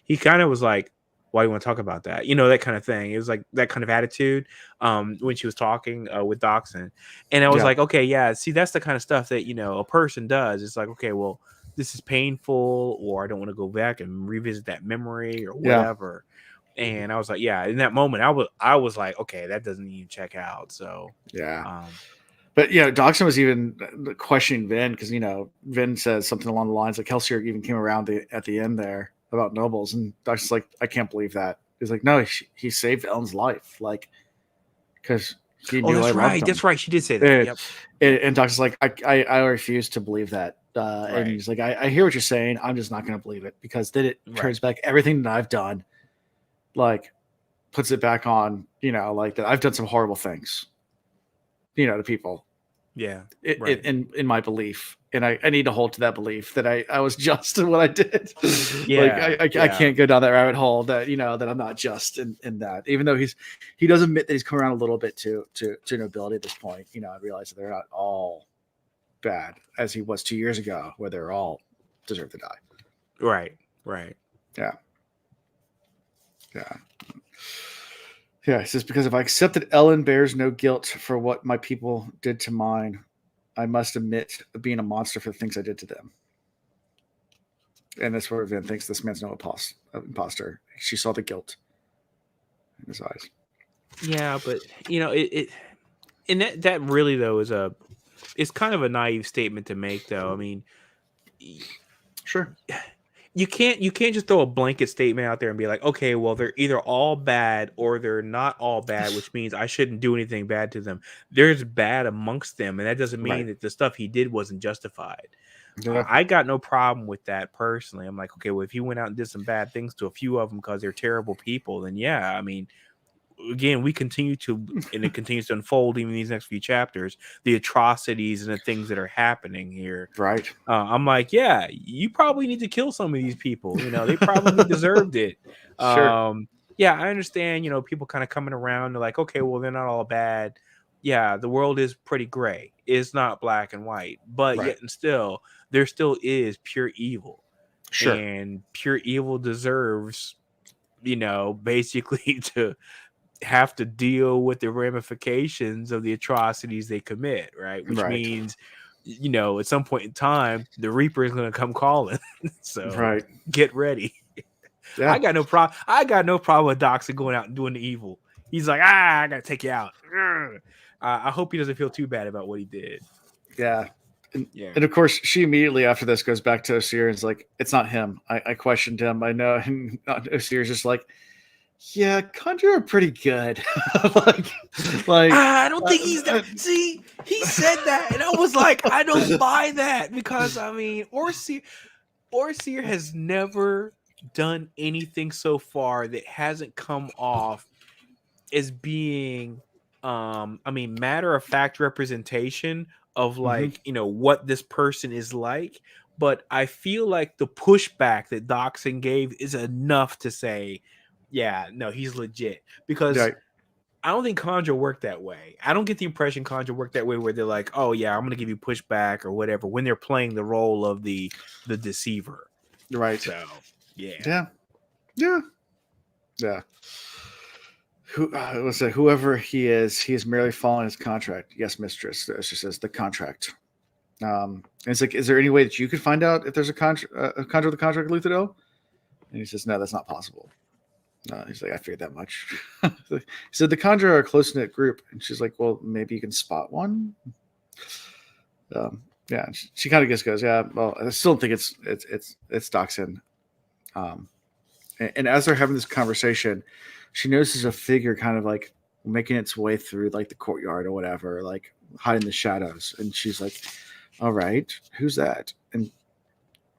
he kind of was like, "Why do you want to talk about that?" That kind of thing. It was like that kind of attitude when she was talking with Doxin, and I was like, "Okay, yeah, see, that's the kind of stuff that a person does." It's like, okay, well, this is painful, or I don't want to go back and revisit that memory or whatever. And I was like, yeah, in that moment, I was like, okay, that doesn't even check out. So but Doxin was even questioning Vin because Vin says something along the lines like Kelsier even came around at the end there about nobles, and Doxin's like, I can't believe that. He's like, no, he saved Ellen's life, like because he knew I loved him. That's right. She did say that. And Doxin's like, I refuse to believe that. And he's like, I hear what you're saying. I'm just not going to believe it because then it turns back everything that I've done, like puts it back on, like that I've done some horrible things, to people. Yeah. Right. In my belief, and I need to hold to that belief that I was just in what I did. Like Yeah. I Yeah. can't go down that rabbit hole that that I'm not just in that, even though he does admit that he's come around a little bit to nobility at this point. I realize that they're not all bad as he was 2 years ago, where they're all deserve to die. Right. Right. Yeah. He says, because if I accept that Ellen bears no guilt for what my people did to mine, I must admit being a monster for the things I did to them. And that's where Vin thinks this man's no imposter. She saw the guilt in his eyes. Yeah, but and that really though it's kind of a naive statement to make, though. I mean, sure, you can't just throw a blanket statement out there and be like, okay, well, they're either all bad or they're not all bad, which means I shouldn't do anything bad to them. There's bad amongst them, and that doesn't mean that the stuff he did wasn't justified. Yeah. I got no problem with that personally. I'm like, okay, well, if he went out and did some bad things to a few of them because they're terrible people, then yeah, I mean, again, we continue to, and it continues to unfold even these next few chapters, the atrocities and the things that are happening here. Right. I'm like, yeah, you probably need to kill some of these people. They probably deserved it. Sure. Yeah, I understand, people kind of coming around. They're like, okay, well, they're not all bad. Yeah, the world is pretty gray. It's not black and white, but yet and still, there still is pure evil. Sure. And pure evil deserves, basically to have to deal with the ramifications of the atrocities they commit, right? Which means, at some point in time, the Reaper is going to come calling. So get ready. Yeah. I got no problem with Doxson going out and doing the evil. He's like, I got to take you out. I hope he doesn't feel too bad about what he did. Yeah. And of course, she immediately after this goes back to Osir and is like, it's not him. I questioned him. I know. And Osir's just like, yeah, Conjure are pretty good. like I don't think he's that. See, he said that, and I was like, I don't buy that, because I mean, Orseer has never done anything so far that hasn't come off as being, matter of fact representation of like what this person is like. But I feel like the pushback that Doxson gave is enough to say, yeah, no, he's legit, because I don't think Conjure worked that way. I don't get the impression Conjure worked that way where they're like, oh yeah, I'm going to give you pushback or whatever when they're playing the role of the deceiver. Right. So, yeah. Whoever he is merely following his contract. Yes, mistress. She says the contract. And it's like, is there any way that you could find out if there's a contract with the contract with Luthadel? And he says, no, that's not possible. He's like, I figured that much. He said the Conjure are a close-knit group. And she's like, well, maybe you can spot one. Yeah, she kind of just goes, yeah, well, I still don't think it's Doxson. And as they're having this conversation, she notices a figure kind of like making its way through like the courtyard or whatever, like hiding the shadows. And she's like, all right, who's that? And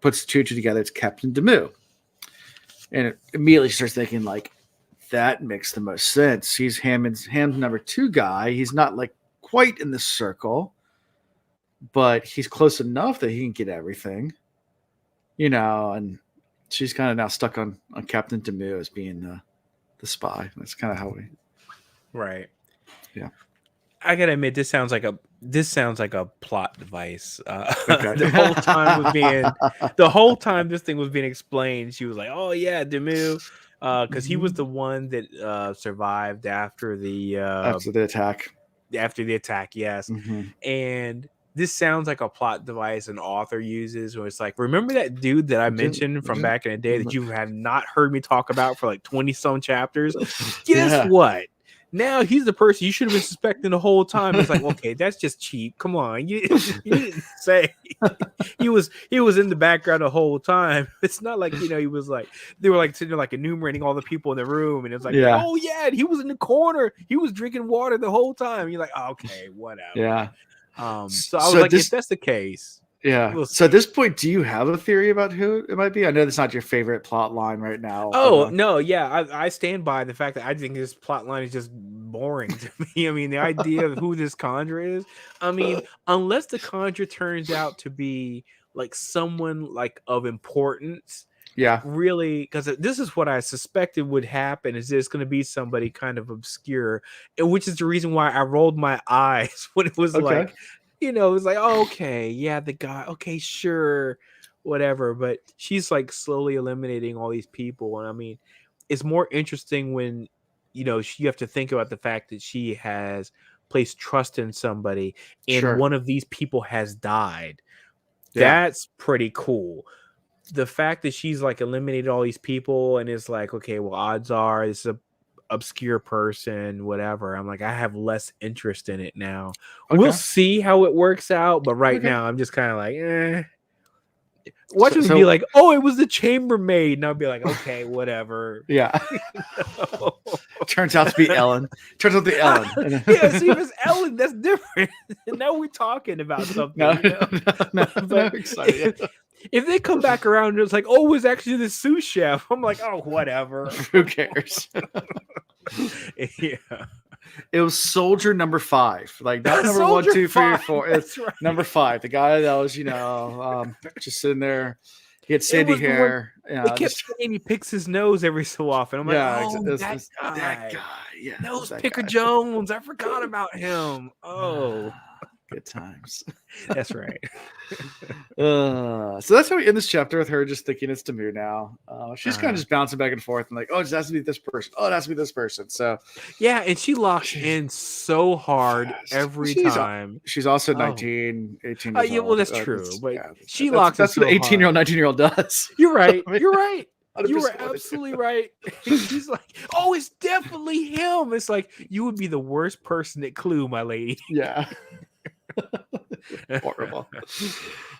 puts two together. It's Captain Demu. And immediately she starts thinking, like, that makes the most sense. He's Hammond's number 2 guy. He's not, like, quite in the circle, but he's close enough that he can get everything. And she's kind of now stuck on Captain Demu as being the spy. That's kind of how we... Right. Yeah. I gotta admit, this sounds like a plot device. The whole time this thing was being explained, she was like, "Oh yeah, Demu," because he was the one that survived after the attack. After the attack, yes. And this sounds like a plot device an author uses, where it's like, remember that dude that I mentioned from back in the day that you have not heard me talk about for like 20-some chapters? Guess what? Now he's the person you should have been suspecting the whole time. It's like, okay, that's just cheap. Come on, you didn't say he was in the background the whole time. It's not like he was like, they were like sitting there like enumerating all the people in the room, and it's like, oh yeah, and he was in the corner. He was drinking water the whole time. You're like, oh, okay, whatever. Yeah. So I was like, if that's the case. Yeah. So at this point, do you have a theory about who it might be? I know that's not your favorite plot line right now. Oh, no. Yeah. I stand by the fact that I think this plot line is just boring to me. I mean, the idea of who this Conjure is. I mean, unless the Conjure turns out to be like someone like of importance, Yeah. really, because this is what I suspected would happen. Is there's going to be somebody kind of obscure, which is the reason why I rolled my eyes when it was Okay. like, it was like, oh, okay, yeah, the guy, okay, sure, whatever. But she's like slowly eliminating all these people, and I mean, it's more interesting when you have to think about the fact that she has placed trust in somebody, and Sure. one of these people has died. Yeah. That's pretty cool. The fact that she's like eliminated all these people and is like, okay, well, odds are this is a obscure person, whatever. I'm like, I have less interest in it now. We'll Okay. see how it works out, but right Okay. now I'm just kind of like, eh. Watch me So- be like, oh, it was the chambermaid, and I'll be like, okay, whatever. Yeah. Turns out to be Ellen. Turns out to be Ellen. Yeah, see, if it's Ellen, that's different. Now we're talking about something. No, no, But excited. if they come back around and it's like, oh, it was actually the sous chef, I'm like, oh, whatever. Who cares? Yeah. It was soldier number 5. Like not number Soldier 1, 2, 3, or 5, 4. that's It's right. number 5. The guy that was, just sitting there. He had sandy was the one- hair. They kept saying he picks his nose every so often. I'm like, oh, that guy. that guy. Yeah, Nose that Picker guy. Jones. I forgot about him. Oh, good times. that's right. So that's how we end this chapter with her just thinking it's Demir now. She's kind of just bouncing back and forth and like, oh, it has to be this person. Oh, it has to be this person. So yeah, and she locks in so hard fast. every She's- time. She's also Oh. 19, 18 years Yeah, well, old. that's true. But she that's- locks That's in what so 18-year-old, 19-year-old does. You're right. I mean, You're right. You 100% were what they do. absolutely right. She's like, oh, it's definitely him. It's like, you would be the worst person at Clue, my lady. Yeah. Horrible.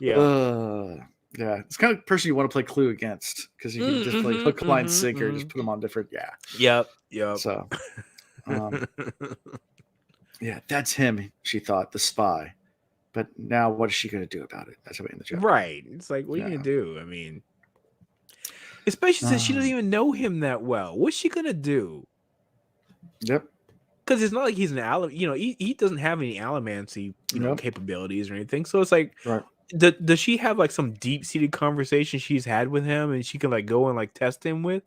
Yeah. Yeah. It's kind of person you want to play Clue against because you can just play hook, line, sinker, just put them on different. Yeah. Yep. So, yeah, that's him. She thought the spy, but now what is she going to do about it? That's what in the chapter. Right. It's like, what are you gonna do? I mean, especially since she doesn't even know him that well. What's she gonna do? Yep. Because it's not like he's an he doesn't have any allomancy, Nope. capabilities or anything. So it's like, Right. does she have like some deep seated conversation she's had with him, and she can like go and like test him with?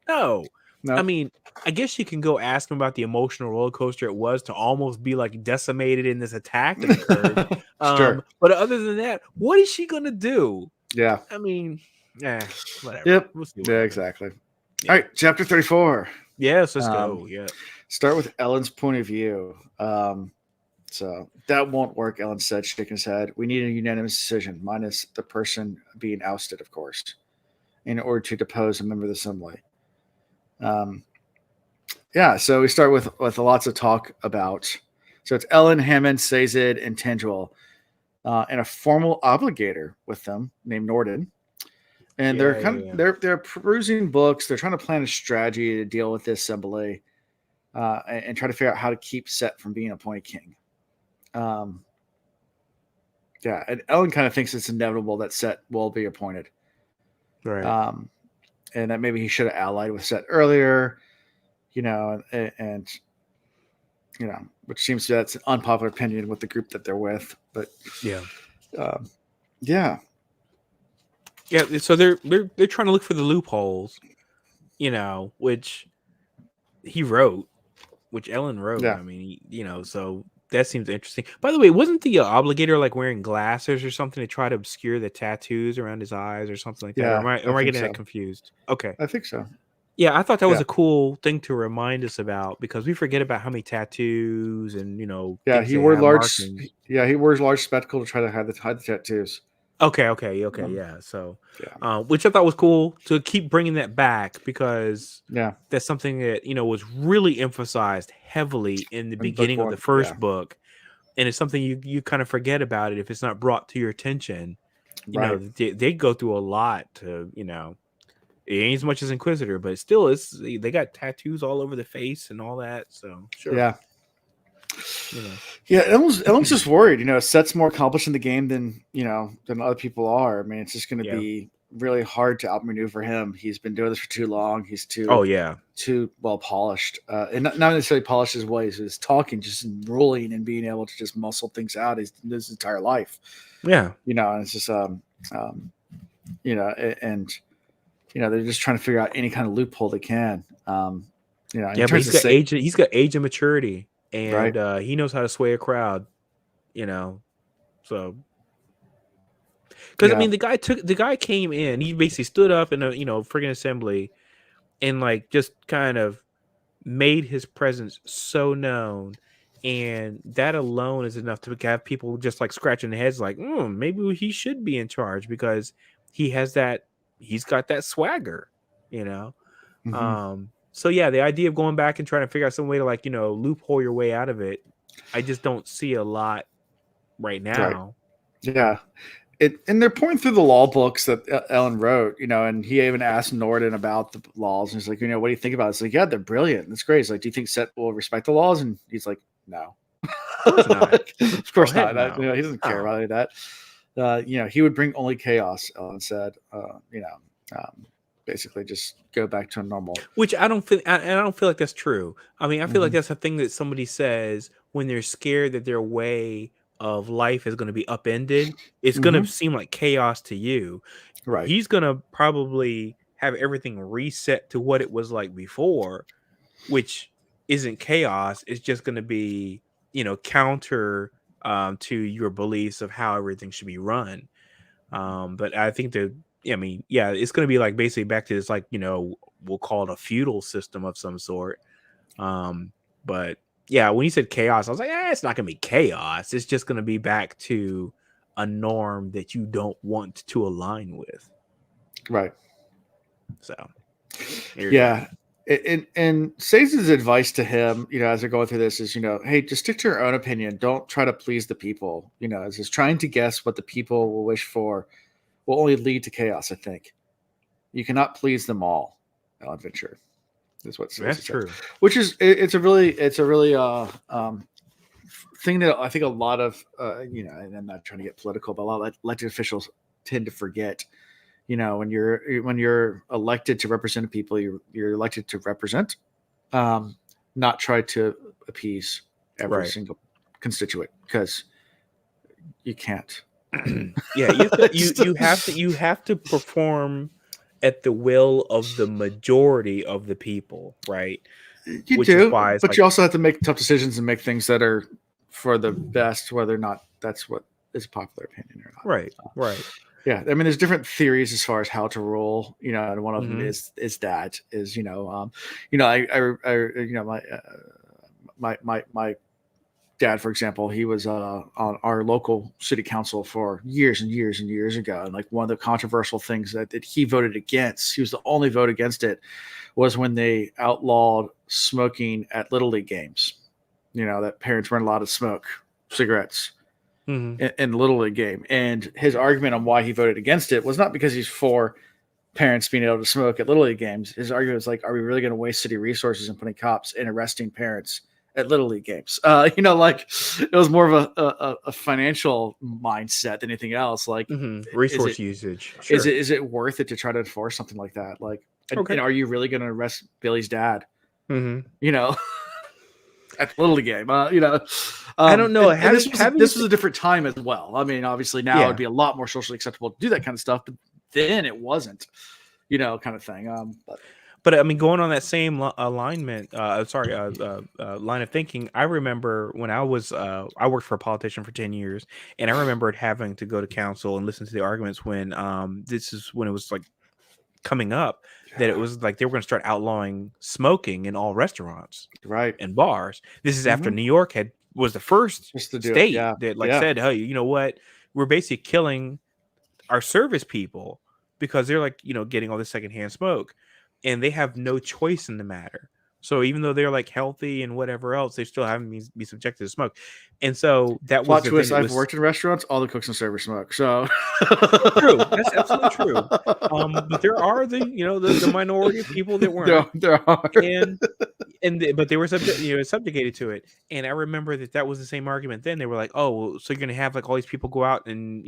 No. I mean, I guess she can go ask him about the emotional roller coaster it was to almost be like decimated in this attack that occurred. Sure. But other than that, what is she gonna do? Yeah. I mean, whatever. Yep. We'll see what Yeah, happens. exactly. Yeah. All right, chapter 34. Yes, let's go. Yeah. Start with Ellen's point of view. So that won't work, Ellen said, shaking his head. We need a unanimous decision, minus the person being ousted, of course, in order to depose a member of the assembly. So we start with lots of talk about. So it's Ellen, Hammond, Sazed, and Tangel, and a formal obligator with them named Norden. And they're perusing books. They're trying to plan a strategy to deal with this assembly, and try to figure out how to keep Set from being appointed king. And Ellen kind of thinks it's inevitable that Set will be appointed. Right. And that maybe he should have allied with Set earlier, and which seems to that's an unpopular opinion with the group that they're with. But yeah. So they're trying to look for the loopholes, which he wrote, which Ellen wrote. Yeah. I mean, so that seems interesting. By the way, wasn't the obligator like wearing glasses or something to try to obscure the tattoos around his eyes or something like that? Yeah, Or am I I think getting so. that confused? Okay. I think so. Yeah, I thought that was Yeah. a cool thing to remind us about because we forget about how many tattoos and Yeah, things he they wore have large. markings. Yeah, he wears large spectacle to try to hide the tattoos. Okay, yeah. So, which I thought was cool to keep bringing that back because that's something that was really emphasized heavily in the beginning of the first book, and it's something you kind of forget about it if it's not brought to your attention. They go through a lot to it ain't as much as Inquisitor, but still they got tattoos all over the face and all that. So sure, Ellen's just worried. Set's more accomplished in the game than other people are. I mean, it's just going to be really hard to outmaneuver him. He's been doing this for too long. He's Oh yeah. too well polished, and not necessarily polished his ways. His talking, just ruling and being able to just muscle things out his entire life. Yeah. And it's just and they're just trying to figure out any kind of loophole they can. Yeah, but he's got age and maturity, and right? He knows how to sway a crowd. So because I mean, the guy came in, he basically stood up in a friggin' assembly, and like just kind of made his presence so known, and that alone is enough to have people just like scratching their heads, like, maybe he should be in charge because he's got that swagger, Mm-hmm. So yeah, the idea of going back and trying to figure out some way to like loophole your way out of it, I just don't see a lot right now. Right. Yeah. And they're pointing through the law books that Ellen wrote, and he even asked Norden about the laws, and he's like, what do you think about it? It's like, yeah, they're brilliant. That's great. He's like, do you think Set will respect the laws? And he's like, no. Of course not. Of course not. No. He doesn't care about that. He would bring only chaos, Ellen said. Basically just go back to a normal. Which I don't feel like that's true. I mean, I feel like that's a thing that somebody says when they're scared that their way of life is going to be upended. It's going to seem like chaos to you. Right. He's going to probably have everything reset to what it was like before, which isn't chaos. It's just going to be, counter to your beliefs of how everything should be run. But I think it's going to be like basically back to this, like, we'll call it a feudal system of some sort. But yeah, when you said chaos, I was like, it's not going to be chaos. It's just going to be back to a norm that you don't want to align with. Right. So, yeah. And Saze's advice to him, as they're going through this is, hey, just stick to your own opinion. Don't try to please the people. It's just trying to guess what the people will wish for will only lead to chaos. I think you cannot please them all. Ellen Venture is what that's true. Which is it's a really thing that I think a lot of and I'm not trying to get political, but a lot of elected officials tend to forget. When you're elected to represent people, you're elected to represent, not try to appease every single constituent, because you can't. Yeah, you have to perform at the will of the majority of the people, right? You do, but you also have to make tough decisions and make things that are for the best, whether or not that's what is a popular opinion or not. Right, right. Yeah, I mean, there's different theories as far as how to rule, and one of them is my dad, for example, he was on our local city council for years and years and years ago, and like one of the controversial things that he voted against, he was the only vote against it, was when they outlawed smoking at Little League games. That parents weren't allowed to smoke cigarettes in the Little League game. And his argument on why he voted against it was not because he's for parents being able to smoke at Little League games. His argument was like, are we really going to waste city resources and putting cops and arresting parents at Little League games? Like it was more of a financial mindset than anything else. Like resource usage. Sure. Is it worth it to try to enforce something like that? Like, and are you really going to arrest Billy's dad? At the Little League game, I don't know. This was a different time as well. I mean, obviously now it'd be a lot more socially acceptable to do that kind of stuff, but then it wasn't, kind of thing. But I mean, going on that same line of thinking, I remember when I worked for a politician for 10 years, and I remembered having to go to council and listen to the arguments when this is when it was like coming up, that it was like they were going to start outlawing smoking in all restaurants, right, and bars. This is after New York was the first state that said, hey, you know what, we're basically killing our service people because they're like getting all this secondhand smoke, and they have no choice in the matter. So even though they're like healthy and whatever else, they still have to be subjected to smoke. And so that plot twist. I've worked in restaurants. All the cooks and servers smoke. So true. That's absolutely true. But there are the minority of people that weren't. There are. And but they were subjugated to it. And I remember that was the same argument. Then they were like, "Oh, well, so you're gonna have like all these people go out and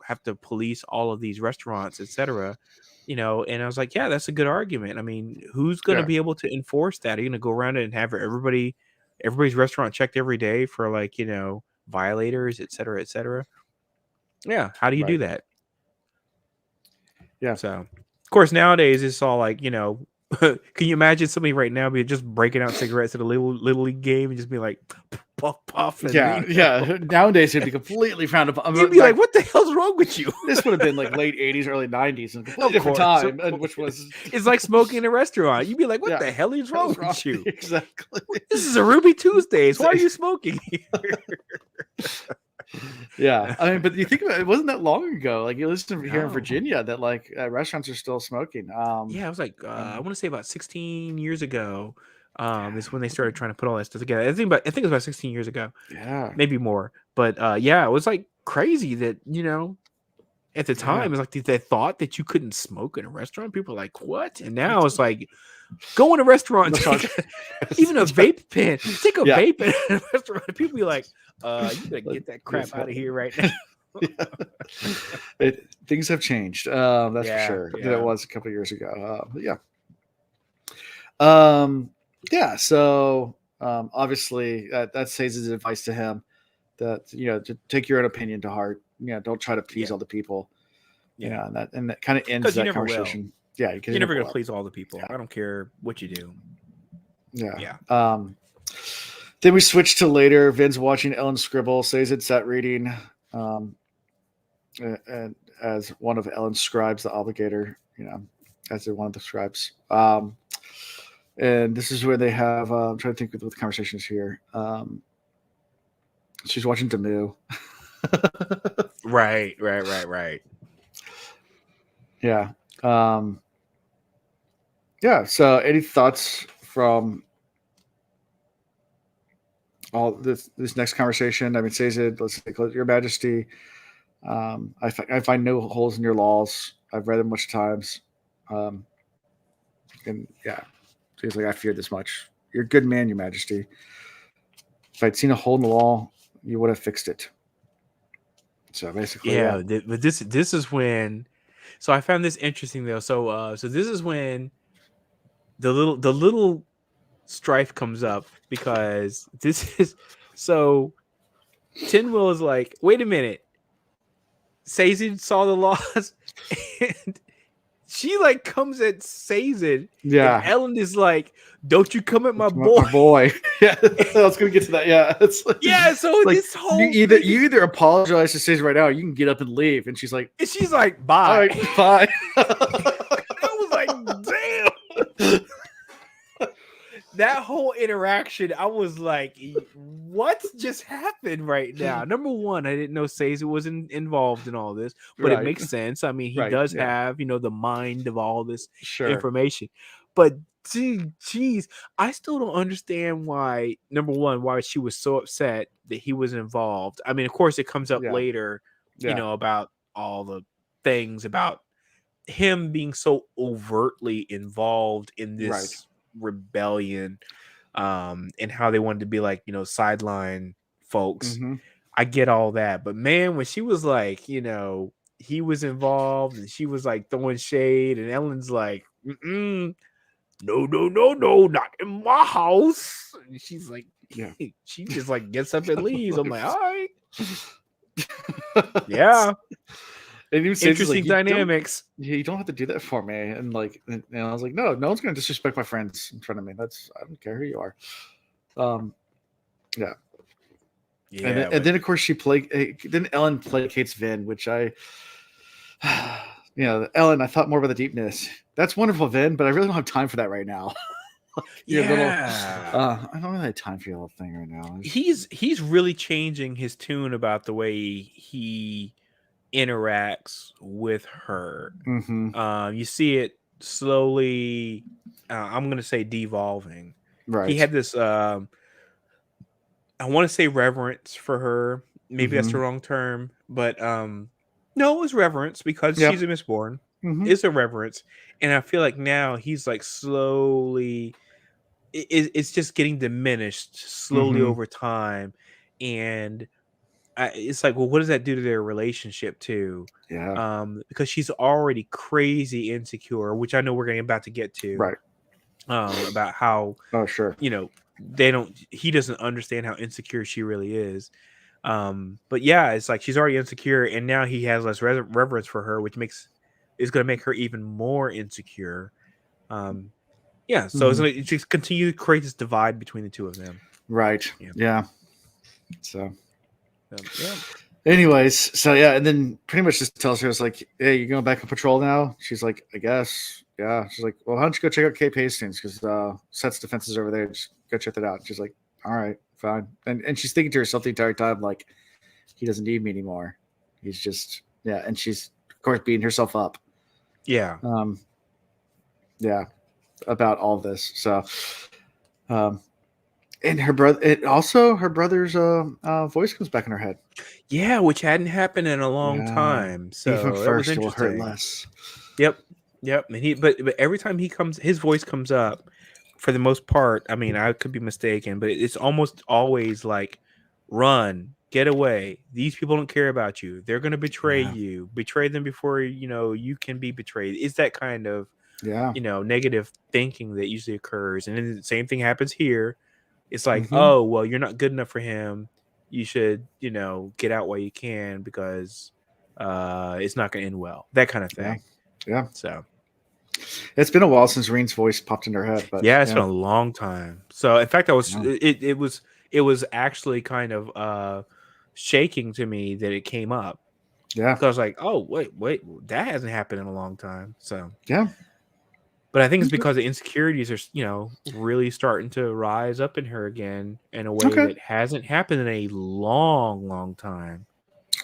have to police all of these restaurants, etc." And I was like, "Yeah, that's a good argument. I mean, who's gonna be able to enforce that? Are you gonna go around and have everybody's restaurant checked every day for like violators, etc., etc.? Yeah, how do you do that?" Yeah. So, of course, nowadays it's all like, can you imagine somebody right now be just breaking out cigarettes at a little league game and just be like, puff, puff, and yeah. Nowadays it'd be completely frowned upon. You'd be like, what the hell's wrong with you? This would have been like late 80s, early 90s, and a completely different time, which was it's like smoking in a restaurant. You'd be like, what the hell is wrong with you? Exactly. This is a Ruby Tuesdays. Why are you smoking here? Yeah, I mean, but you think about it, wasn't that long ago? Like you listen here in Virginia that like restaurants are still smoking. Yeah, it was like I want to say about 16 years ago. Is when they started trying to put all that stuff together. I think it was about 16 years ago. Yeah, maybe more. But it was like crazy that at the time it's like they thought that you couldn't smoke in a restaurant. People were like, what? And now it's like, go in a restaurant, even a vape pen. Take a vape in a restaurant. People be like, you gotta get that crap out of here right now. Things have changed. That's for sure. Yeah. Than it was a couple of years ago. So obviously that says his advice to him that to take your own opinion to heart. Don't try to please all the people. And that kind of ends that conversation. Yeah, you're never gonna please all the people. I don't care what you do. Yeah. Then we switch to later. Vin's watching Ellen scribble. Sazed sat reading, and as one of Ellen's scribes, the obligator. As one of the scribes. And this is where they have. I'm trying to think what the conversation is here. She's watching Demu. Right. Yeah. So any thoughts from all this next conversation? I mean, Sazed, let's say, Your Majesty, I find no holes in your laws. I've read them much times. And seems like I feared this much. You're a good man, Your Majesty. If I'd seen a hole in the wall, you would have fixed it. So basically, but this is when. So I found this interesting though. So this is when the little strife comes up, because this is so Tinwell is like, wait a minute, Sazed saw the laws, and she like comes at Sazed. Yeah. And Ellen is like, don't you come at my boy. My boy. Yeah. I was gonna get to that. Yeah. It's like, so like, this whole you either apologize to Sazed right now, or you can get up and leave. And she's like, bye. All right, bye. I was like, damn. That whole interaction, I was like, what just happened right now? Number one, I didn't know Sazed was involved in all this, but it makes sense. I mean, he does have, the mind of all this information. But geez, I still don't understand why, number one, why she was so upset that he was involved. I mean, of course, it comes up later, about all the things about him being so overtly involved in this rebellion, and how they wanted to be like, sideline folks. I get all that, but man, when she was like, he was involved, and she was like throwing shade, and Ellen's like, no, not in my house. And she's like, she just like gets up and leaves. I'm like, all right. Yeah. Interesting dynamics. You don't have to do that for me. And like, and I was like, no one's going to disrespect my friends in front of me. I don't care who you are. And then of course then Ellen placates Vin, which Ellen, I thought more about the deepness. That's wonderful, Vin, but I really don't have time for that right now. I don't really have time for your little thing right now. He's really changing his tune about the way he interacts with her. You see it slowly, I'm gonna say, devolving. He had this I want to say reverence for her. Maybe that's the wrong term, but no, it's reverence, because she's a Mistborn. It's a reverence, and I feel like now he's like slowly it's just getting diminished slowly Mm-hmm. over time, and it's like, well, what does that do to their relationship too? Yeah. Because she's already crazy insecure, which I know we're about to get to. Right. About how Oh, sure. he doesn't understand how insecure she really is. But yeah, it's like she's already insecure, and now he has less reverence for her, which is going to make her even more insecure. Yeah, so Mm-hmm. it's just continue to create this divide between the two of them. Right. Yeah. Yeah. So. Yeah. Anyways, so yeah, and then pretty much just tells her, it's like, hey, you going back on patrol now? She's like, I guess. Yeah. She's like, well, why don't you go check out Cape Hastings? Because Seth's defenses over there. Just go check that out. She's like, all right, fine. And she's thinking to herself the entire time, like, he doesn't need me anymore. He's just, yeah. And she's, of course, beating herself up. Yeah. Yeah, about all this. So, and her brother's voice comes back in her head. Yeah, which hadn't happened in a long Yeah. time. Even So that was first, it will hurt interesting. less. Yep. And but every time his voice comes up, for the most part, I mean, I could be mistaken, but it's almost always like, run, get away. These people don't care about you. They're going to betray you. Betray them before, you can be betrayed. It's that kind of, Yeah. negative thinking that usually occurs. And then the same thing happens here. It's like, Mm-hmm. oh, well, you're not good enough for him. You should, get out while you can, because it's not going to end well. That kind of thing. Yeah. So it's been a while since Reen's voice popped in her head, but yeah, it's been a long time. So in fact, it was actually kind of shaking to me that it came up. Yeah. Because I was like, oh, wait, that hasn't happened in a long time. So Yeah. But I think it's because the insecurities are, really starting to rise up in her again in a way that hasn't happened in a long, long time.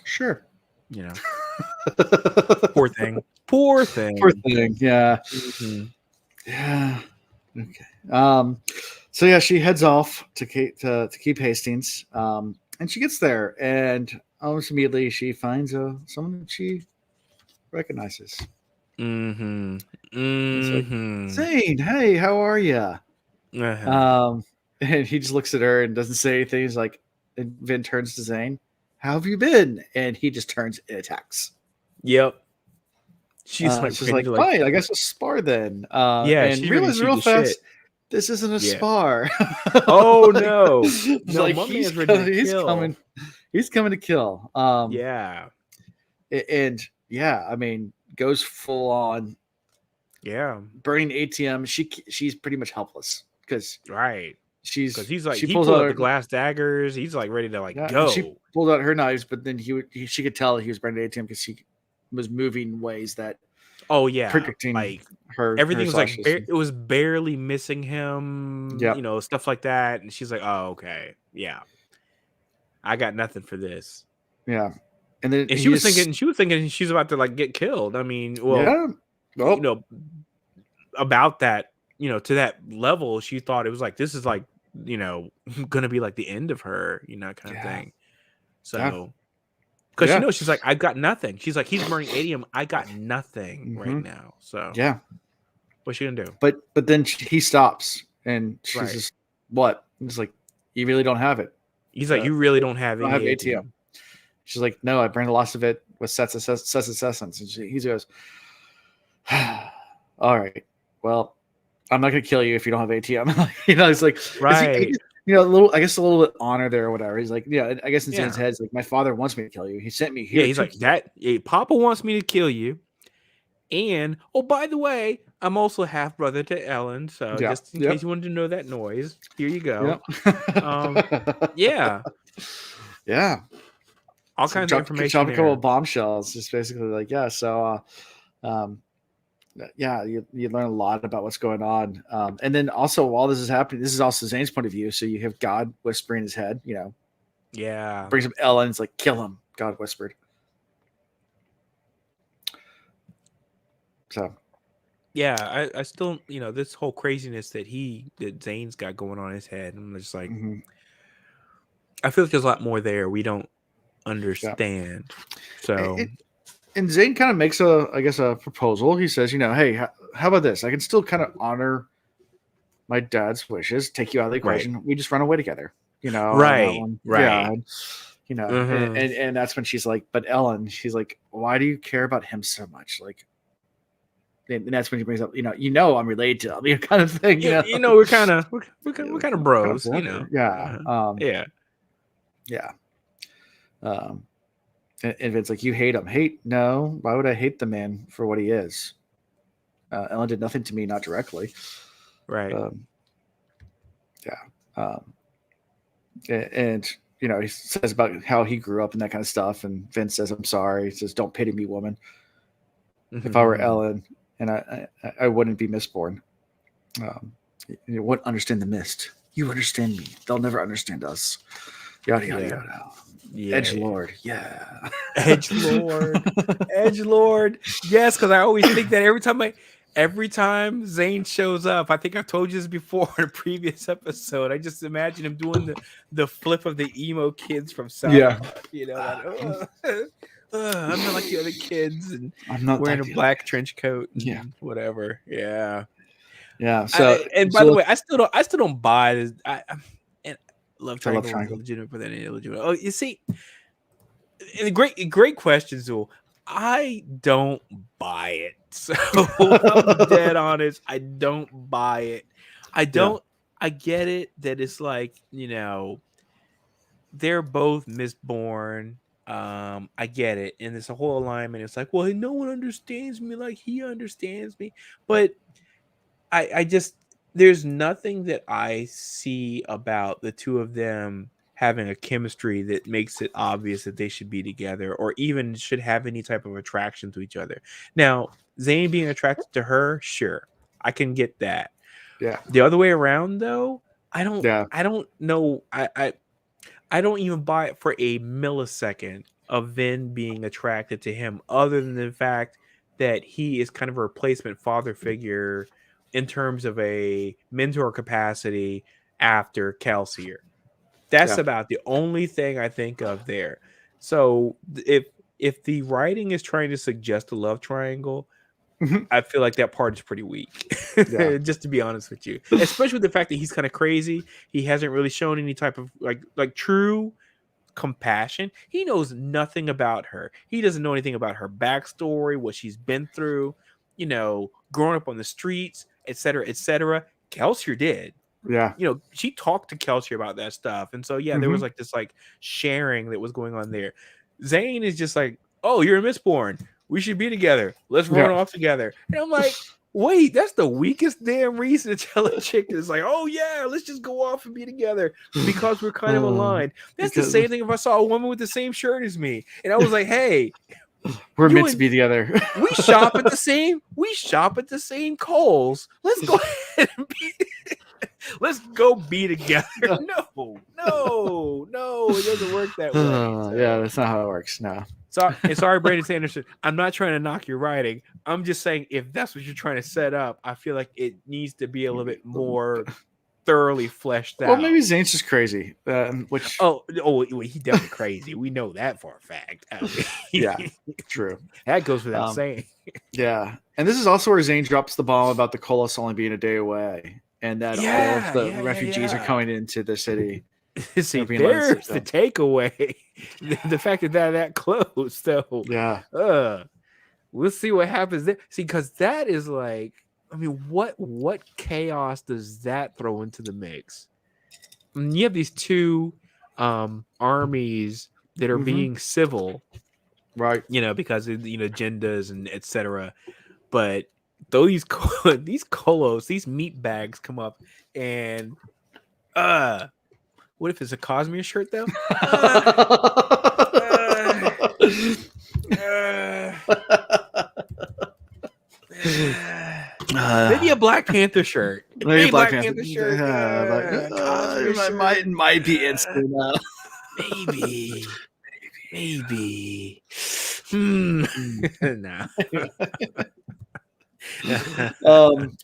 Sure. Poor thing. Poor thing. Yeah. Mm-hmm. Yeah. Okay. So yeah, she heads off to Keep Hastings. And she gets there, and almost immediately she finds someone that she recognizes. Mm-hmm. It's like, Mm-hmm. Zane, hey, how are you? Uh-huh. And he just looks at her and doesn't say anything. He's like, and Vin turns to Zane, how have you been? And he just turns and attacks. Yep. She's like, fine, I guess we'll spar then. Yeah, and realizes real fast, shit. this isn't a spar. Oh no. No, like, he's coming. He's coming to kill. Yeah. And yeah, I mean, goes full on. Yeah. Burning ATM. She's pretty much helpless because he's like, she he pulls pulled out out the glass daggers. He's like ready to go. She pulled out her knives, but then she could tell he was burning ATM because she was moving ways that predicting like her. Everything was like it was barely missing him. Yep. Stuff like that, and she's like, "Oh, okay, yeah, I got nothing for this." Yeah, and then she was thinking she's about to get killed. I mean, about that, to that level, she thought it was like, this is like, gonna be like the end of her, kind of thing. So. Because she knows, she's like, I've got nothing. She's like, he's burning ATM. I got nothing right now. So yeah, what's she gonna do? But then he stops, and she's just, what? He's like, you really don't have it. He's like, you really don't have any ATM. She's like, no, I burned a lots of it with Seth's assessments. And he goes, all right, well, I'm not gonna kill you if you don't have ATM. It's like, a little, I guess a little bit honor there or whatever. He's like, yeah, I guess in his head, it's like, my father wants me to kill you. He sent me here. Yeah, he's like, Papa wants me to kill you. And, oh, by the way, I'm also half brother to Ellen. So just in case you wanted to know that noise, here you go. Yeah. All kinds of information. Dropping a couple of bombshells. Just basically like, yeah. So, you learn a lot about what's going on. And then also, while this is happening, this is also Zane's point of view. So you have God whispering in his head, Yeah. Brings up Ellen. It's like, kill him. God whispered. So. Yeah, I still, this whole craziness that Zane's got going on in his head. I'm just like, I feel like there's a lot more there we don't understand. So. And Zane kind of makes a proposal. He says, hey, how about this? I can still kind of honor my dad's wishes, take you out of the Right. equation. We just run away together, you know. Right. Yeah, Right. and, you know, Mhm. and that's when she's like, but Ellen, she's like, why do you care about him so much? Like, and that's when he brings up, I'm related to him, kind of thing, Yeah, we're kind of we're Yeah, kind of kind of bros, brother. Yeah. Yeah. Yeah. Um, and Vin's like, you hate him. Hate? No. Why would I hate the man for what he is? Ellen did nothing to me, not directly. Right. Yeah. And he says about how he grew up and that kind of stuff. And Vince says, I'm sorry. He says, don't pity me, woman. If I were Ellen, and I wouldn't be misborn. You wouldn't understand the mist. You understand me. They'll never understand us. Yada, yada, yada. Yeah. Edge Lord. Yeah. Edge Lord. Yes, because I always think that every time Zane shows up, I think I've told you this before in a previous episode. I just imagine him doing the flip of the emo kids from South Park. I'm not like the other kids, and I'm not wearing like a black trench coat. And whatever. Yeah. So, by the way, I still don't buy this. And love triangle is triangle. legitimate, but then illegitimate. Oh, you see, great questions, though. I don't buy it. So I'm dead honest. I don't buy it. I don't. I get it that it's like, they're both misborn. I get it, and it's a whole alignment. It's like, well, no one understands me like he understands me, but I just, there's nothing that I see about the two of them having a chemistry that makes it obvious that they should be together or even should have any type of attraction to each other. Now, Zane being attracted to her, sure, I can get that. Yeah. The other way around, though, I don't. Yeah. I don't know. I don't even buy it for a millisecond of Vin being attracted to him, other than the fact that he is kind of a replacement father figure in terms of a mentor capacity after Kelsier. That's about the only thing I think of there. So if the writing is trying to suggest a love triangle, I feel like that part is pretty weak. Just to be honest with you. Especially with the fact that he's kind of crazy. He hasn't really shown any type of like true compassion. He knows nothing about her. He doesn't know anything about her backstory, what she's been through, growing up on the streets, etc., etc. Kelsier did. Yeah. She talked to Kelsier about that stuff. And so, there was like this like sharing that was going on there. Zane is just like, oh, you're a misborn. We should be together. Let's run off together. And I'm like, wait, that's the weakest damn reason to tell a chick is like, oh yeah, let's just go off and be together because we're kind of aligned. That's the same thing if I saw a woman with the same shirt as me. And I was like, hey, we're meant to be together. we shop at the same Kohl's. Let's go ahead and let's go be together. No, it doesn't work that way. So. Yeah, that's not how it works. No. Sorry, Brandon Sanderson. I'm not trying to knock your writing. I'm just saying if that's what you're trying to set up, I feel like it needs to be a little bit more thoroughly fleshed out. Well, maybe Zane's just crazy. Which he definitely crazy. We know that for a fact. Yeah, true. That goes without saying. Yeah, and this is also where Zane drops the bomb about the Colas only being a day away, and that all of the refugees are coming into the city. See, there's the takeaway. The fact that close, though. Yeah. We'll see what happens there. See, because that is like, I mean, what chaos does that throw into the mix? I mean, you have these two armies that are being civil, right? Because of agendas and etc. But these colos, these meat bags come up and what if it's a Cosmere shirt though? Maybe a Black Panther shirt. Maybe a Black Panther shirt. Might be instant. Maybe. No.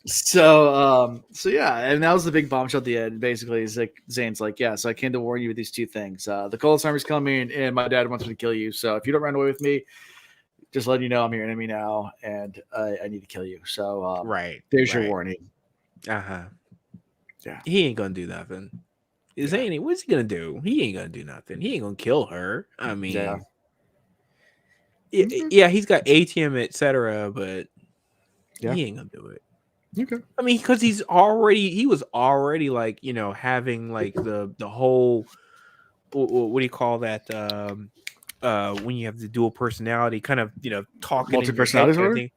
So yeah, and that was the big bombshell at the end. Basically, is like Zane's like, yeah, so I came to warn you of these two things. The Colas army's coming, and my dad wants me to kill you. So if you don't run away with me, just letting you know I'm your enemy now, and I need to kill you. So right, there's your warning. Yeah. He ain't gonna do nothing. Zane, what's he gonna do? He ain't gonna do nothing. He ain't gonna kill her. I mean, yeah, he's got ATM, etc., but he ain't gonna do it. Okay. I mean, because he was already like, having like the whole, what do you call that? When you have the dual personality, kind of, talking in your head Multi-personality kind of disorder? thing.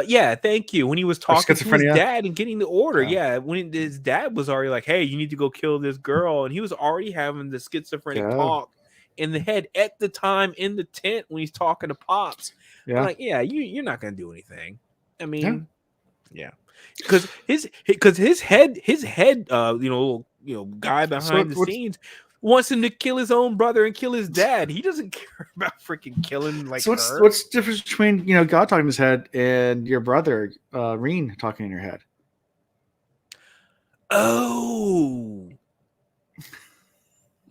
Yeah, thank you. When he was Or talking to his schizophrenia? dad and getting the order, when his dad was already like, "Hey, you need to go kill this girl," and he was already having the schizophrenic talk in the head at the time in the tent when he's talking to Pops. I'm like, you're not gonna do anything. I mean, because his head, little guy behind the scenes wants him to kill his own brother and kill his dad. He doesn't care about freaking killing like her. What's the difference between God talking in his head and your brother Reen talking in your head? Oh,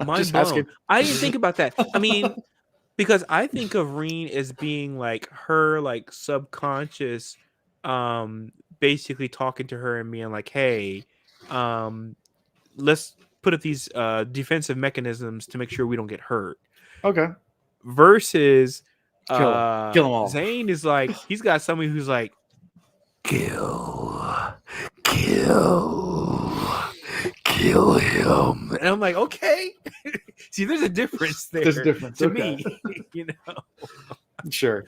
mind blown. I didn't think about that. I mean, because I think of Reen as being like her like subconscious, basically talking to her and being like, hey, let's put up these defensive mechanisms to make sure we don't get hurt. Okay. Versus kill them all. Zane is like, he's got somebody who's like, kill him. And I'm like, okay. See, there's a difference there. There's a difference to me, Sure.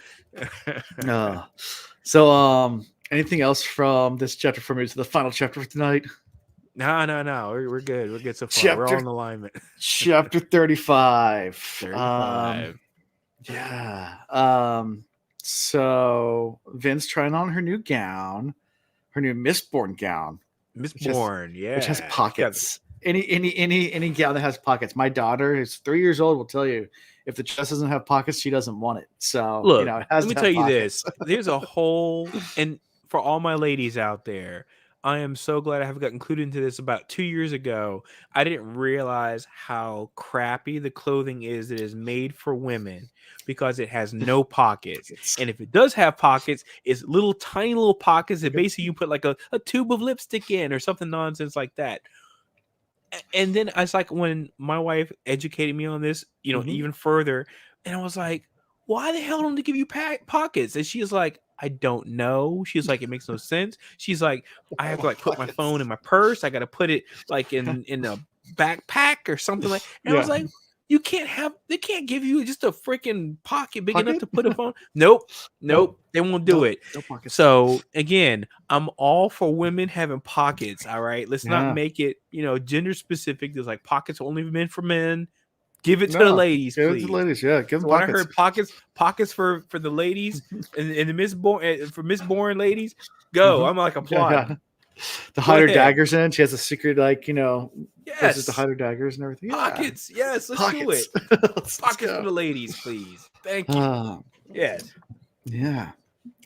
So, anything else from this chapter for me to the final chapter for tonight? No. We're good. We're good so far. We're all in alignment. Chapter 35. 35. So Vin's trying on her new gown, her new Mistborn gown. Mistborn, which has pockets. Any gown that has pockets. My daughter, who's 3 years old, will tell you if the dress doesn't have pockets, she doesn't want it. So look, it has let me tell you this: there's a whole, and for all my ladies out there, I am so glad I have got included into this about 2 years ago. I didn't realize how crappy the clothing is that is made for women because it has no pockets. And if it does have pockets, it's tiny little pockets that basically you put like a tube of lipstick in or something nonsense like that. And then it's like when my wife educated me on this, even further, and I was like, why the hell don't they give you pockets? And she was like, I don't know. She's like, it makes no sense. She's like, I have to like put my phone in my purse. I got to put it like in a backpack or something like. And I was like, they can't give you just a freaking pocket big enough to put a phone. Nope. They won't do it. No so again, I'm all for women having pockets. All right, let's not make it gender specific. There's like pockets only meant for men. Give it to the ladies, please. Give it to the ladies, Give them so pockets. When I heard pockets for the ladies and the Mistborn ladies, go. I'm like applauding. To hide her daggers in. She has a secret, yes, to hide her daggers and everything. Pockets, yes, let's do it. Pockets for the ladies, please. Thank you. Yes. Yeah.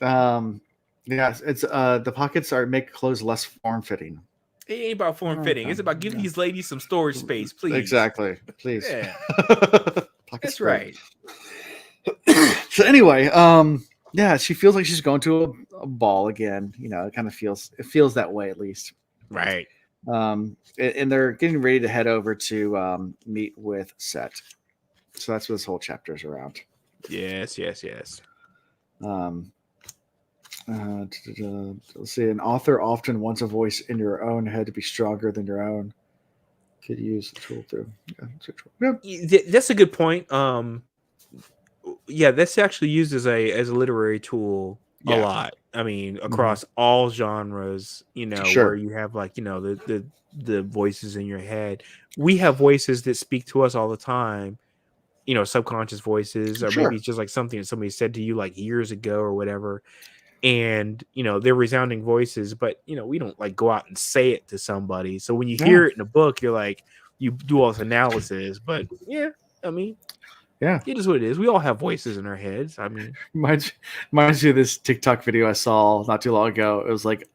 It's the pockets make clothes less form fitting. It ain't about form fitting. It's about giving these ladies some storage space, please. Exactly. Please. Yeah. That's right. So anyway, she feels like she's going to a ball again. It kind of feels that way at least. Right. And they're getting ready to head over to meet with Set. So that's what this whole chapter is around. Yes. Let's see. An author often wants a voice in your own head to be stronger than your own. Could use the tool too. That's a good point. That's actually used as a literary tool a lot. I mean, across all genres. Where you have like the voices in your head. We have voices that speak to us all the time. Subconscious voices, or maybe it's just like something that somebody said to you like years ago or whatever. And they're resounding voices, but we don't like go out and say it to somebody. So when you hear it in a book, you're like, you do all this analysis. But it is what it is. We all have voices in our heads. I mean, reminds you of this TikTok video I saw not too long ago. It was like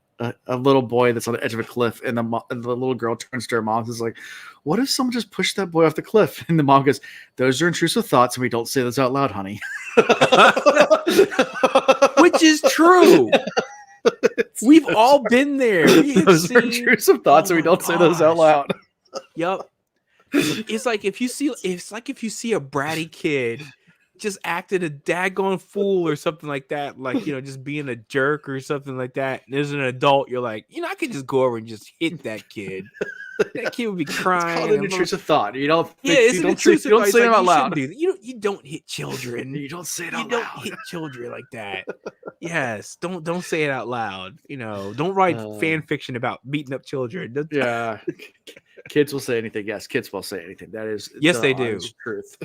a little boy that's on the edge of a cliff, and the little girl turns to her mom and is like, what if someone just pushed that boy off the cliff? And the mom goes, those are intrusive thoughts, and we don't say those out loud, honey. Which is true. We've all been there. We have those seen intrusive thoughts, so we don't say those out loud. Yep. It's like if you see a bratty kid just acting a daggone fool or something like that, like, you know, just being a jerk or something like that. And as an adult, you're like, you know, I could just go over and just hit that kid. That kid would be crying. It's called an intrusive thought. You don't. Yeah, it's an intrusive thought. You don't say them out loud. You don't hit children. You don't say it out loud. You don't hit children like that. Yes, don't say it out loud. You know, don't write fan fiction about beating up children. Yeah, kids will say anything. Yes, kids will say anything. That is they do. Truth.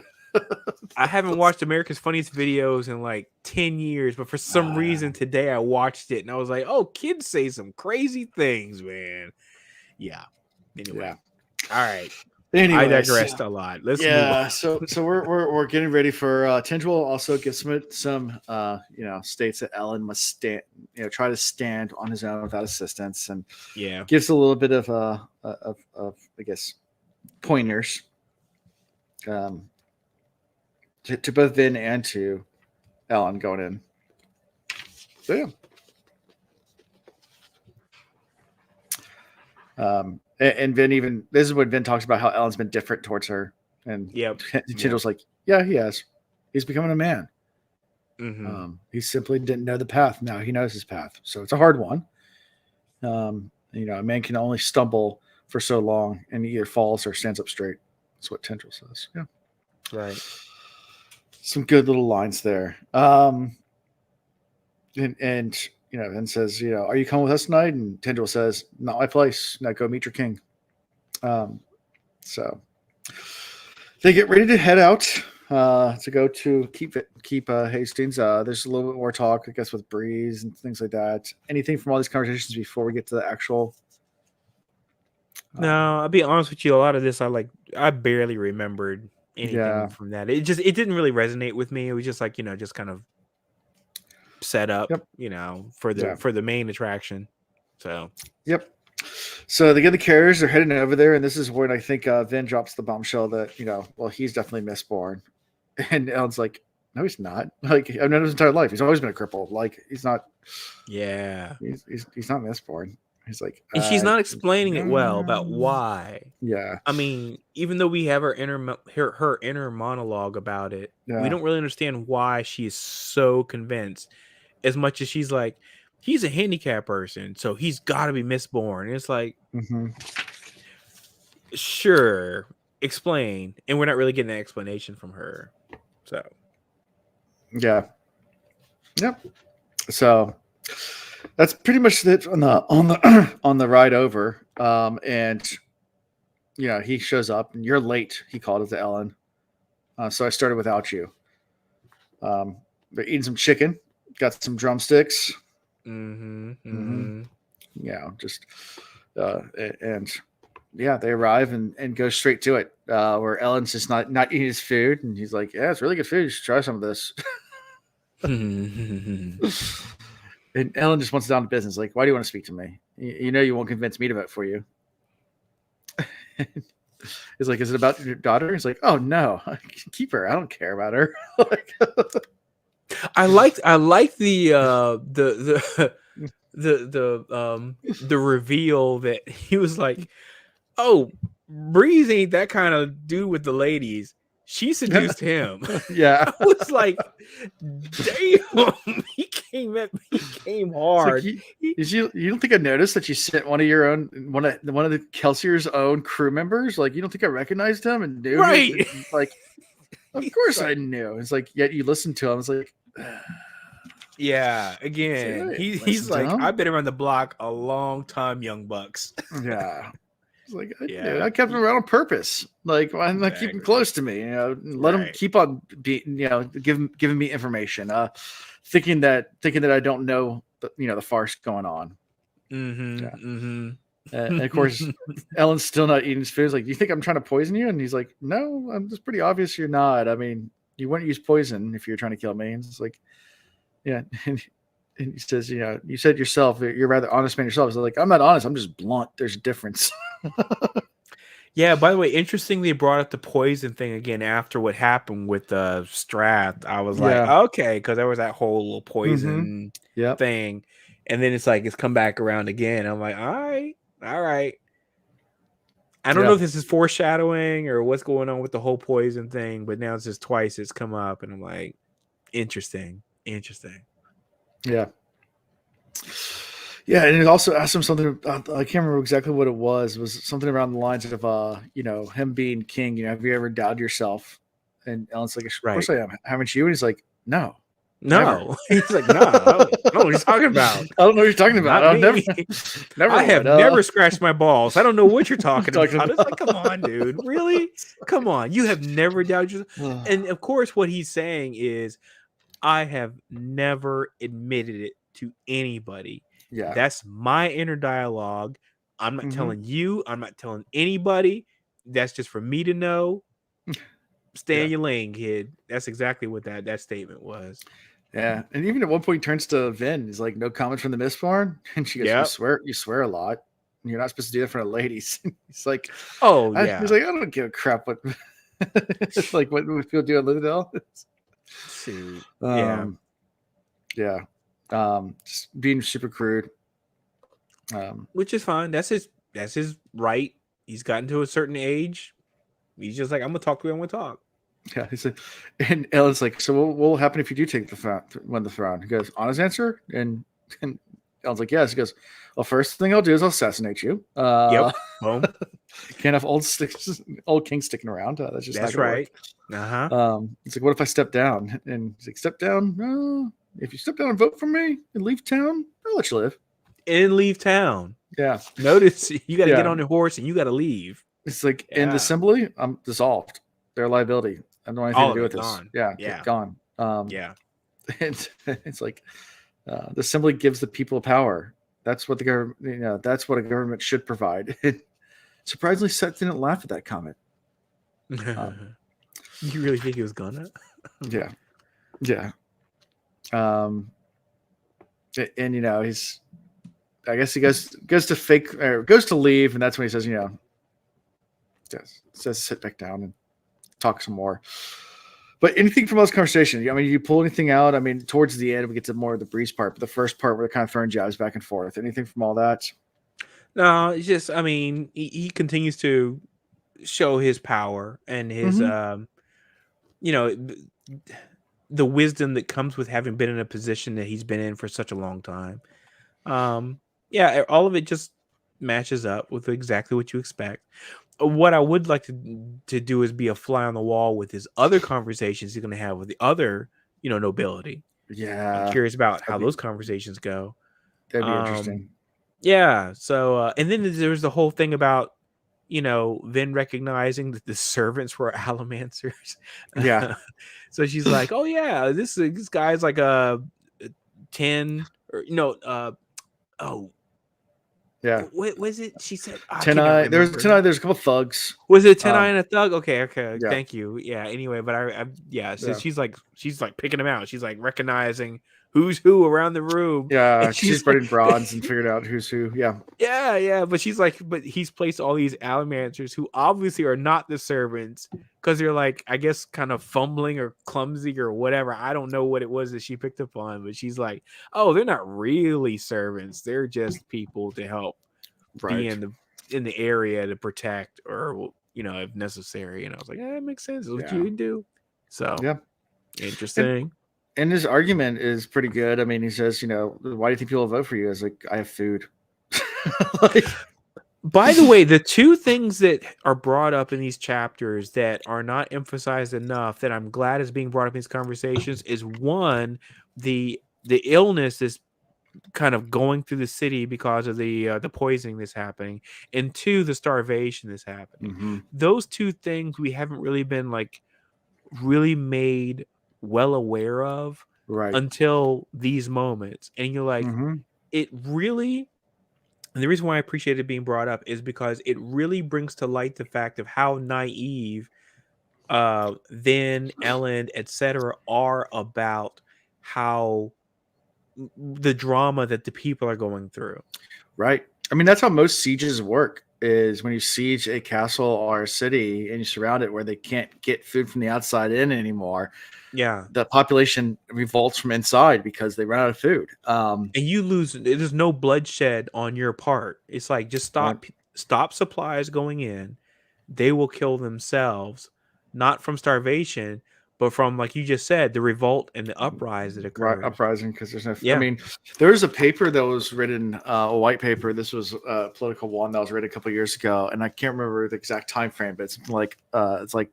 I haven't watched America's Funniest Videos in like 10 years, but for some reason today I watched it and I was like, oh, kids say some crazy things, man. Yeah. Anyway. Yeah. All right. Anyways, I digressed a lot. Let's move on. So we're getting ready for Tindrell also gives some states that Ellen must stand, try to stand on his own without assistance, and gives a little bit of I guess pointers to both Vin and to Ellen going in. So and Vin this is when Vin talks about how Ellen's been different towards her, and Tindrell's like, yeah, he has. He's becoming a man. Mm-hmm. He simply didn't know the path. Now he knows his path, so it's a hard one. A man can only stumble for so long, and he either falls or stands up straight. That's what Tindrell says. Yeah, right. Some good little lines there. And Vin says, are you coming with us tonight? And Tindrell says, not my place. Now go meet your king. So they get ready to head out to go to keep Hastings. There's a little bit more talk, I guess, with Breeze and things like that. Anything from all these conversations before we get to the actual? No, I'll be honest with you. A lot of this, I barely remembered anything from that. It didn't really resonate with me. It was just like, just kind of set up, for the main attraction. So so they get the carriers, they're heading over there, and this is when I think Vin drops the bombshell that he's definitely misborn, and Ellen's like, no, he's not. Like, I've known his entire life, he's always been a cripple. Like, he's not. He's not misborn. He's like, and she's not explaining it well about why. Yeah, I mean, even though we have her inner monologue about it, we don't really understand why she is so convinced. As much as she's like, he's a handicapped person, so he's got to be misborn. And it's like, sure, explain. And we're not really getting an explanation from her. So, so that's pretty much it on the ride over. And he shows up, and you're late. He called it to Ellen. So I started without you. They're eating some chicken. Got some drumsticks. They arrive and go straight to it. Where Ellen's just not eating his food, and he's like, "Yeah, it's really good food. You should try some of this." And Ellen just wants down to business. Like, why do you want to speak to me? You won't convince me to vote for you. He's like, "Is it about your daughter?" He's like, "Oh no, keep her. I don't care about her." I like the reveal that he was like, oh, Breeze ain't that kind of dude with the ladies. She seduced him. Yeah. I was like, damn, he came hard. Like you don't think I noticed that you sent one of the Kelsier's own crew members? Like, you don't think I recognized him and knew? Right. Like, of course I knew. It's like, yet you listened to him. It's like, yeah. Again, he's like, I've been around the block a long time, young bucks. Yeah. It's like, I kept him around on purpose. Like, why not keep him close to me? Let him keep on being, giving me information. Thinking that I don't know, the farce going on. And of course, Ellen's still not eating his food. He's like, do you think I'm trying to poison you? And he's like, no, it's pretty obvious you're not. I mean, you wouldn't use poison if you're trying to kill me. And it's like, yeah. And he says, you said yourself, you're a rather honest man yourself. It's like, I'm not honest. I'm just blunt. There's a difference. Yeah. By the way, interestingly, brought up the poison thing again after what happened with Strath. I was like, okay, because there was that whole little poison thing. And then it's like it's come back around again. I'm like, all right. I don't know if this is foreshadowing or what's going on with the whole poison thing, but now it's just twice it's come up, and I'm like, interesting. Yeah. Yeah, and it also asked him something. I can't remember exactly what it was. It was something around the lines of, him being king. Have you ever doubted yourself? And Ellen's like, of course I am. Haven't you? And he's like, no. No. He's like, no, I don't know what you're talking about. I don't know what you're talking about. Not me. Never I have never scratched my balls. I don't know what you're talking about. It's like, come on, dude. Really? Come on. You have never doubted yourself. And of course, what he's saying is, I have never admitted it to anybody. Yeah. That's my inner dialogue. I'm not telling you. I'm not telling anybody. That's just for me to know. Stay in your lane, kid. That's exactly what that statement was. Yeah. And even at one point he turns to Vin. He's like, no comment from the Mistborn. And she goes, you swear a lot. And you're not supposed to do that in front of ladies. He's like, oh, yeah. He's like, I don't give a crap what like what people do on Livendale. Shoot. Yeah. Just being super crude. Which is fine. That's his right. He's gotten to a certain age. He's just like, I'm gonna talk to you. I'm gonna talk. Yeah. He said, and Ellen's like, so what will happen if you do take win the throne? He goes, honest answer, and Ellen's like, yes. He goes, well, first thing I'll do is I'll assassinate you. Yep. Boom. Can't have old kings sticking around. That's just that's not right. Work. He's like, what if I step down? And he's like, step down? No. If you step down and vote for me and leave town, I'll let you live. And leave town. Yeah. Notice you got to get on your horse and you got to leave. It's like in the assembly, I'm dissolved. They're a liability. I don't know anything to do with gone. this. Yeah. Gone. It's like the assembly gives the people power. That's what the government, that's what a government should provide. Surprisingly, Seth didn't laugh at that comment. You really think he was gonna? Yeah. And he's, I guess he goes to leave, and that's when he says, says sit back down and talk some more. But anything from this conversation? I mean, you pull anything out? I mean, towards the end, we get to more of the Breeze part, but the first part where they're kind of throwing jabs back and forth. Anything from all that? No, it's just, I mean, he continues to show his power and his, the wisdom that comes with having been in a position that he's been in for such a long time. All of it just matches up with exactly what you expect. What I would like to do is be a fly on the wall with his other conversations he's going to have with the other, nobility. Yeah. I'm curious about how those conversations go. That'd be interesting. Yeah. So, and then there's the whole thing about, Vin recognizing that the servants were allomancers. Yeah. So she's like, oh yeah, this guy's like a 10 or yeah. What was it? She said 10-eye. There's 10-eye. There's a couple thugs. Was it 10-eye and a thug? Okay. Yeah. Thank you. Yeah. Anyway, but so she's like picking them out. She's like recognizing who's who around the room. Yeah. She's spreading bronze and figured out who's who. Yeah. Yeah. But she's like, but he's placed all these allomancers who obviously are not the servants because they're like, I guess, kind of fumbling or clumsy or whatever. I don't know what it was that she picked up on, but she's like, oh, they're not really servants. They're just people to help be in the area to protect or, if necessary. And I was like, yeah, that makes sense. That's what you would do. So, interesting. And his argument is pretty good. I mean, he says, why do you think people vote for you? I was like, I have food. By the way, the two things that are brought up in these chapters that are not emphasized enough that I'm glad is being brought up in these conversations is one, the illness is kind of going through the city because of the poisoning that's happening, and two, the starvation that's happening. Mm-hmm. Those two things we haven't really been really made well aware of until these moments, and you're like, it really. And the reason why I appreciate it being brought up is because it really brings to light the fact of how naive Vin, Ellen, etc. are about how the drama that the people are going through. Right. I mean, that's how most sieges work. is when you siege a castle or a city and you surround it where they can't get food from the outside in anymore. Yeah. The population revolts from inside because they run out of food. And you lose. There's no bloodshed on your part. It's like just stop supplies going in. They will kill themselves, not from starvation, but from, like you just said, the revolt and the uprise that occurs. Uprising because there's no. Yeah. I mean, there was a paper that was written, a white paper. This was a political one that was written a couple of years ago, and I can't remember the exact time frame, but it's like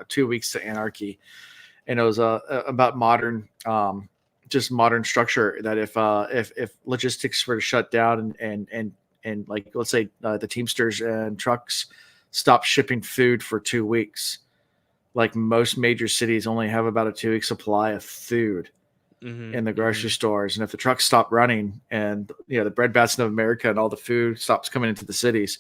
2 weeks to anarchy, and it was about modern, just modern structure. That if logistics were to shut down and like let's say the Teamsters and trucks stop shipping food for 2 weeks. Like most major cities only have about a 2-week supply of food in the grocery stores. And if the trucks stop running and the breadbasket of America and all the food stops coming into the cities,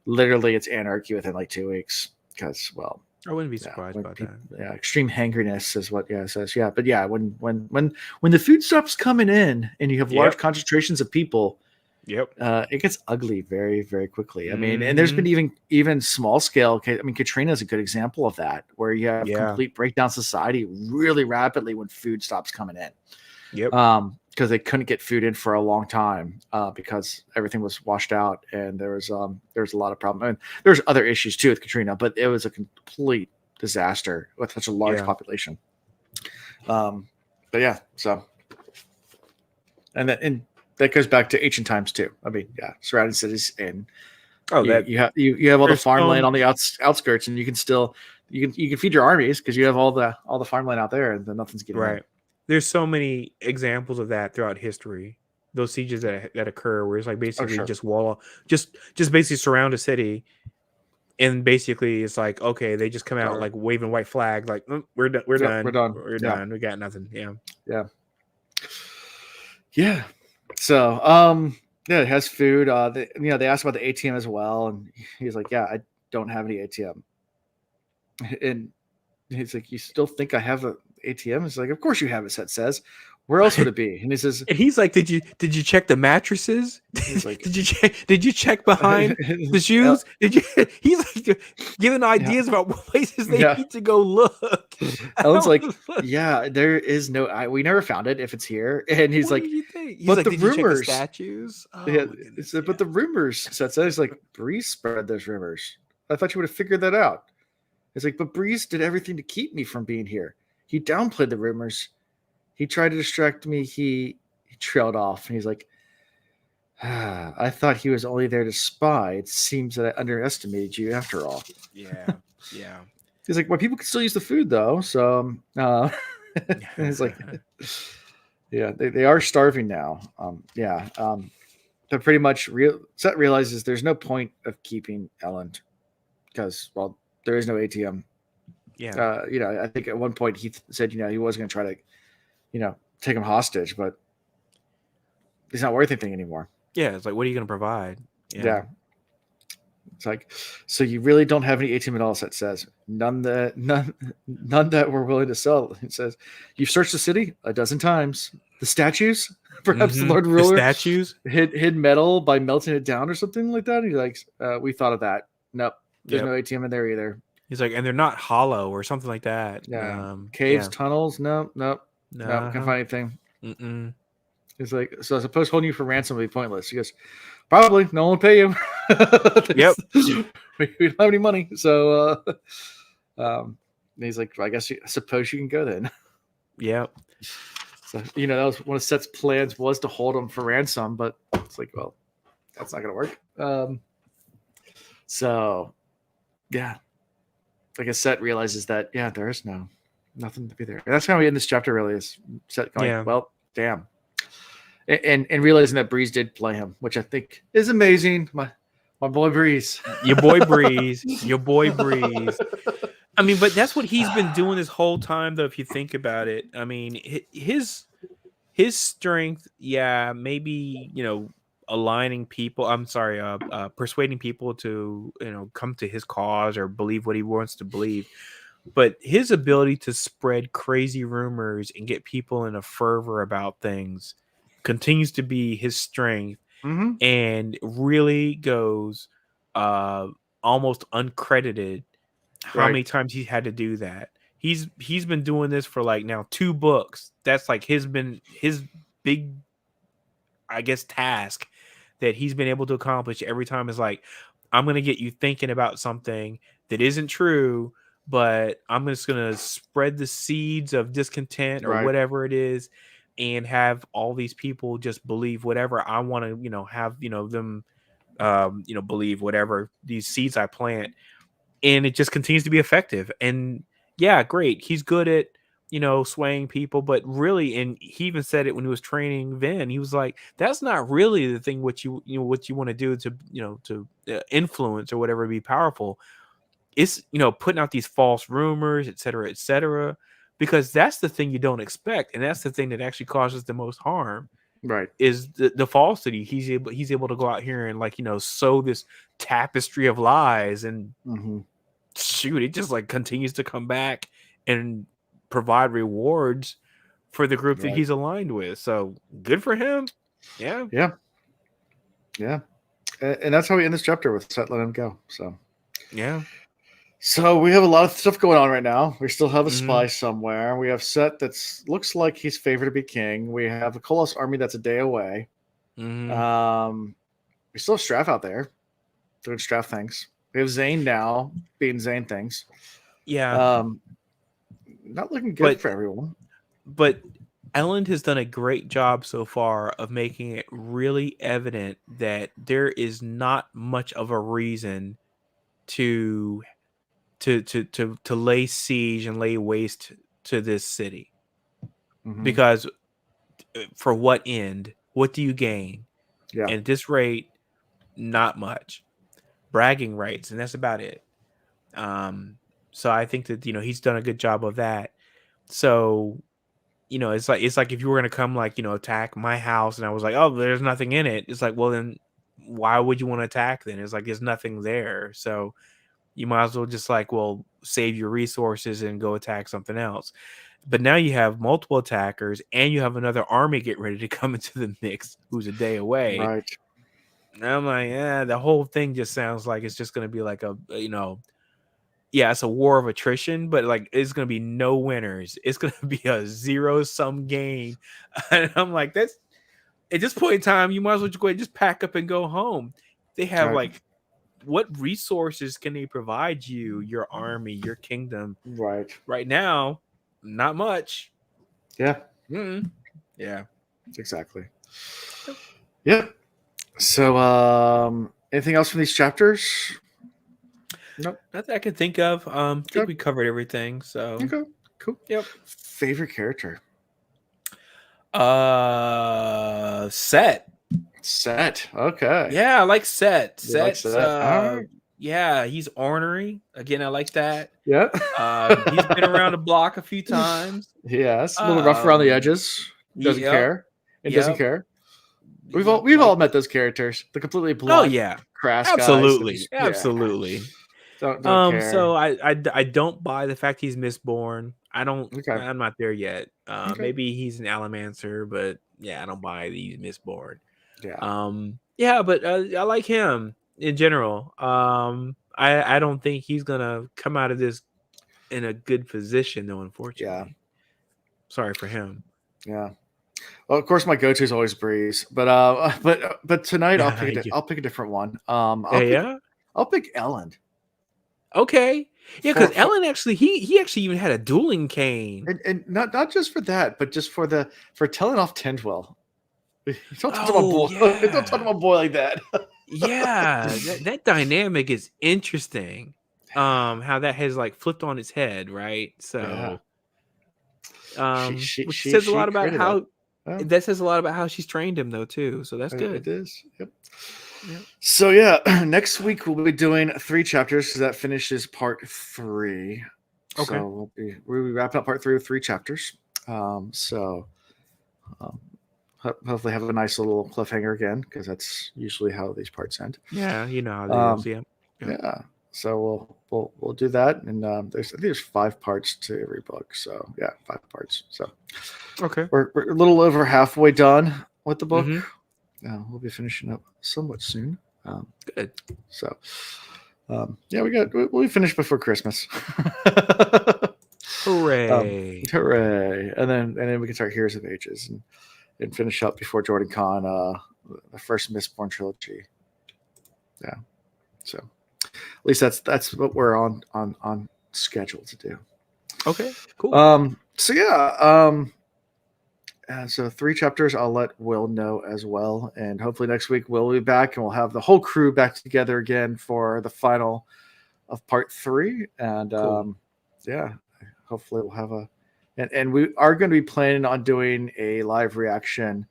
literally it's anarchy within like 2 weeks. Because, well, I wouldn't be surprised about that. Yeah, extreme hangriness is what it says. Yeah, but yeah, when the food stops coming in and you have large concentrations of people, it gets ugly very, very quickly. I mean, and there's been even small scale. I mean, Katrina is a good example of that, where you have complete breakdown society really rapidly when food stops coming in. Because they couldn't get food in for a long time because everything was washed out, and there was a lot of problems. I mean, there's other issues too with Katrina, but it was a complete disaster with such a large population. But yeah, so and that goes back to ancient times too. I mean, surrounding cities, and you have all the farmland on the outskirts, and you can still you can feed your armies because you have all the farmland out there, and then nothing's getting in. There's so many examples of that throughout history. Those sieges that occur where it's like basically just basically surround a city, and basically it's like, okay, they just come out like waving white flag, like we're done, we're done, we got nothing. Yeah. So, it has food. They asked about the ATM as well, and he's like, "Yeah, I don't have any ATM." And he's like, "You still think I have an ATM?" It's like, "Of course you have it." Set says, "Where else would it be?" And he says, and he's like, "Did you check the mattresses? He's like, did you check behind the shoes? Did you?" He's like giving ideas about places they need to go look. Ellen's like, "Yeah, there is no. We never found it if it's here." And he's like, "But like, the rumors, you check the statues." But the rumors. Set says, like, Breeze spread those rumors. I thought you would have figured that out. It's like, but Breeze did everything to keep me from being here. He downplayed the rumors. He tried to distract me. He trailed off. And he's like, I thought he was only there to spy. It seems that I underestimated you after all. Yeah. He's like, well, people can still use the food, though. So he's like, yeah, they are starving now. But pretty much Set realizes there's no point of keeping Ellen because, well, there is no ATM. I think at one point he said, he was going to try to, take him hostage, but he's not worth anything anymore. Yeah, it's like, what are you going to provide? Yeah. It's like, so you really don't have any ATM at all, Set says. None that we're willing to sell. It says, you've searched the city 12 times. The statues? Perhaps the Lord Ruler statues hid metal by melting it down or something like that. He's like, we thought of that. Nope. There's no ATM in there either. He's like, and they're not hollow or something like that. Yeah. Caves, tunnels? Nope. Can't find anything. He's like, so I suppose holding you for ransom would be pointless. He goes, probably. No one will pay you. Yep. We don't have any money. So he's like, well, I suppose you can go then. Yep. So, that was one of Set's plans, was to hold him for ransom, but it's like, well, that's not going to work. So, yeah. I guess Set realizes that, there is nothing to be there. And that's how we end this chapter, really, is Set going, well, damn. And realizing that Breeze did play him, which I think is amazing. My boy Breeze. Your boy Breeze. I mean, but that's what he's been doing this whole time, though, if you think about it. I mean, his strength, maybe, aligning people. I'm sorry, persuading people to, come to his cause or believe what he wants to believe. But his ability to spread crazy rumors and get people in a fervor about things continues to be his strength, and really goes almost uncredited how Right. many times he's had to do that. He's been doing this for like now 2 books. That's like his big, I guess, task that he's been able to accomplish every time is like, I'm gonna get you thinking about something that isn't true, but I'm just gonna spread the seeds of discontent or Right. whatever it is, and have all these people just believe whatever I want to, have, them, believe whatever these seeds I plant, and it just continues to be effective. And yeah, great. He's good at, swaying people, but really, and he even said it when he was training Vin, he was like, that's not really the thing what what you want to do to, to influence or whatever, be powerful. It's, putting out these false rumors, et cetera, because that's the thing you don't expect. And that's the thing that actually causes the most harm, Right. is the falsity. He's able to go out here and, like, sow this tapestry of lies, and Mm-hmm. shoot, it just like continues to come back and provide rewards for the group that Right. he's aligned with. So good for him. Yeah. Yeah. Yeah. And that's how we end this chapter, with Set Let Him Go. Yeah. So we have a lot of stuff going on right now. We still have a Mm-hmm. spy somewhere. We have Set that's looks like he's favored to be king. We have a Kolos army that's a day away. Mm-hmm. We still have Straff out there doing Straff things. We have Zane now being Zane things. Yeah. Not looking good But for everyone. Elland has done a great job so far of making it really evident that there is not much of a reason to lay siege and lay waste to this city. Mm-hmm. Because for what end? What do you gain? Yeah. And at this rate, not much. Bragging rights, and that's about it. So I think that, he's done a good job of that. So, it's like if you were gonna come, like, attack my house, and I was like, oh, there's nothing in it. It's like, well, then why would you want to attack then? It's like there's nothing there. So you might as well just, like, well, save your resources and go attack something else. But now you have multiple attackers, and you have another army get ready to come into the mix who's a day away. Right. And I'm like, yeah, the whole thing just sounds like it's just going to be like yeah, it's a war of attrition, but like it's going to be no winners. It's going to be a zero-sum game. And I'm like, that's, at this point in time, you might as well just go ahead and just pack up and go home. They have, Right. like, what resources can they provide you, your army, your kingdom? Right. Right now, not much. Yeah. Mm-mm. Yeah. Exactly. Yeah. So, anything else from these chapters? Nope. Not that I can think of. I think we covered everything. So Okay. Cool. Yep. Favorite character? Set. Okay. Yeah, I like Set. You like Set's, Set? All right. yeah, he's ornery. Again, I like that. Yeah. He's been around the block a few times. Yes. A little rough around the edges. Doesn't Yep. care. It doesn't Yep. care. We've Like, all met those characters. The completely oh blunt, yeah, crass absolutely, guys. absolutely. Don't care. So I don't buy the fact he's Mistborn. I don't. Okay. I'm not there yet. Okay. Maybe he's an Alamancer, but yeah, I don't buy that he's Mistborn. Yeah. Yeah, but I like him in general. I don't think he's gonna come out of this in a good position, though. Unfortunately, Yeah. Sorry for him. Yeah. Well, of course, my go-to is always Breeze, but tonight I'll pick Yeah. I'll pick a different one. I'll pick Ellen. Okay. Yeah, because Ellen actually he actually even had a dueling cane, and not just for that, but just for telling off Tendwell. Don't talk to my boy like that. Yeah, that dynamic is interesting. How that has, like, flipped on its head, right? So, which says a lot about how that says a lot about how she's trained him, though, too. So that's good. It is. Yep. So yeah, next week we'll be doing 3 chapters because that finishes part 3. Okay. So we'll be wrapping up part 3 with 3 chapters. Hopefully have a nice little cliffhanger again, because that's usually how these parts end. Yeah, you know how they is. Yeah. So we'll do that, and I think there's 5 parts to every book. So yeah, 5 parts. So okay, we're a little over halfway done with the book. Mm-hmm. We'll be finishing up somewhat soon. Good. So, yeah, we finished before Christmas. Hooray! Hooray! And then we can start Heroes of Ages and finish up before Jordan Con, the first Mistborn trilogy. Yeah. So at least that's what we're on schedule to do. Okay, cool. So yeah, so 3 chapters. I'll let Will know as well, and hopefully next week Will will be back, and we'll have the whole crew back together again for the final of part 3. And Cool. yeah, hopefully we'll have and we are going to be planning on doing a live reaction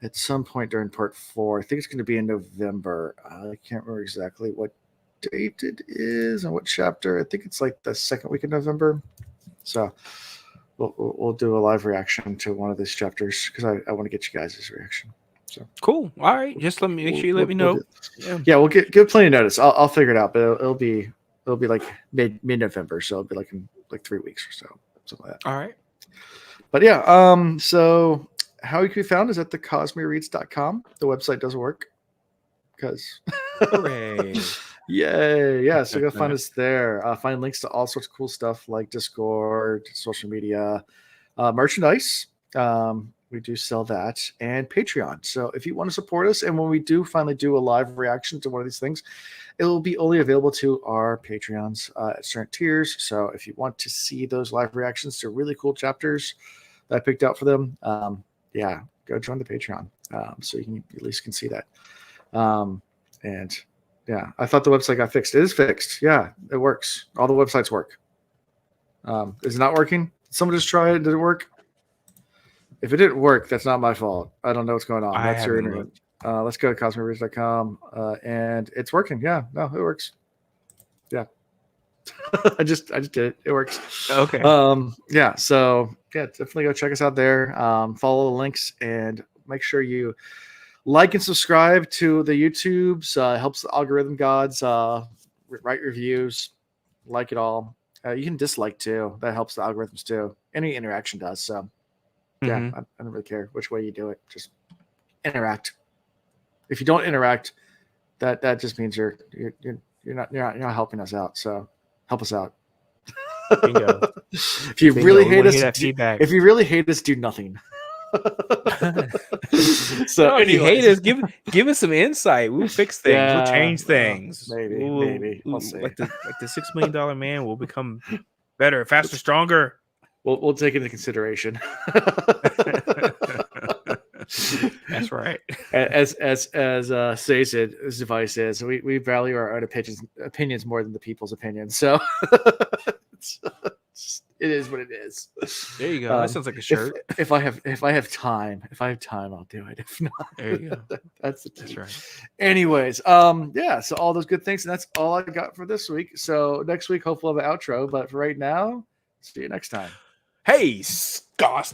at some point during part 4. I think it's going to be in November. I can't remember exactly what date it is and what chapter. I think it's like the second week of November. So we'll do a live reaction to one of these chapters because I want to get you guys' reaction. So Cool. All right. Just let me make sure you let me know. Yeah, we'll give plenty of notice. I'll figure it out, but it'll be like mid November, so it'll be like in like 3 weeks or so, something like that. All right. But yeah, so how you can be found is at thecosmereads.com. The website doesn't work because Hooray. Yay. Yeah, so go find us there. Find links to all sorts of cool stuff like Discord, social media, merchandise. We do sell that, and Patreon. So if you want to support us, and when we do finally do a live reaction to one of these things, it will be only available to our Patreons at certain tiers. So if you want to see those live reactions to really cool chapters that I picked out for them, yeah, go join the Patreon so you can at least can see that. And yeah, I thought the website got fixed. It is fixed. Yeah, it works. All the websites work. Is it not working? Did someone just try it? Did it work? If it didn't work, that's not my fault. I don't know what's going on. That's your internet. Let's go to cosmereads.com and it's working. Yeah, no, it works. Yeah. I just did it. It works. Okay. Yeah, so yeah, definitely go check us out there. Follow the links and make sure you like and subscribe to the YouTubes. Helps the algorithm gods. Write reviews. Like it all. You can dislike too. That helps the algorithms too. Any interaction does. So yeah, I don't really care which way you do it. Just interact. If you don't interact, that just means you're not helping us out. So help us out. Bingo. If you really hate us, do nothing. So no, if you hate us, give us some insight. We'll fix things. Yeah, we'll change things. Maybe. We'll see. Like the $6 million man will become better, faster, stronger. We'll take it into consideration. That's right. As Say's device is, we value our own opinions more than the people's opinions. So it is what it is. There you go. That sounds like a shirt. If I have time, I'll do it. If not, there you go. That's right. Anyways, yeah. So all those good things, and that's all I got for this week. So next week, hopefully, we'll have an outro. But for right now, see you next time. Hey, Scos,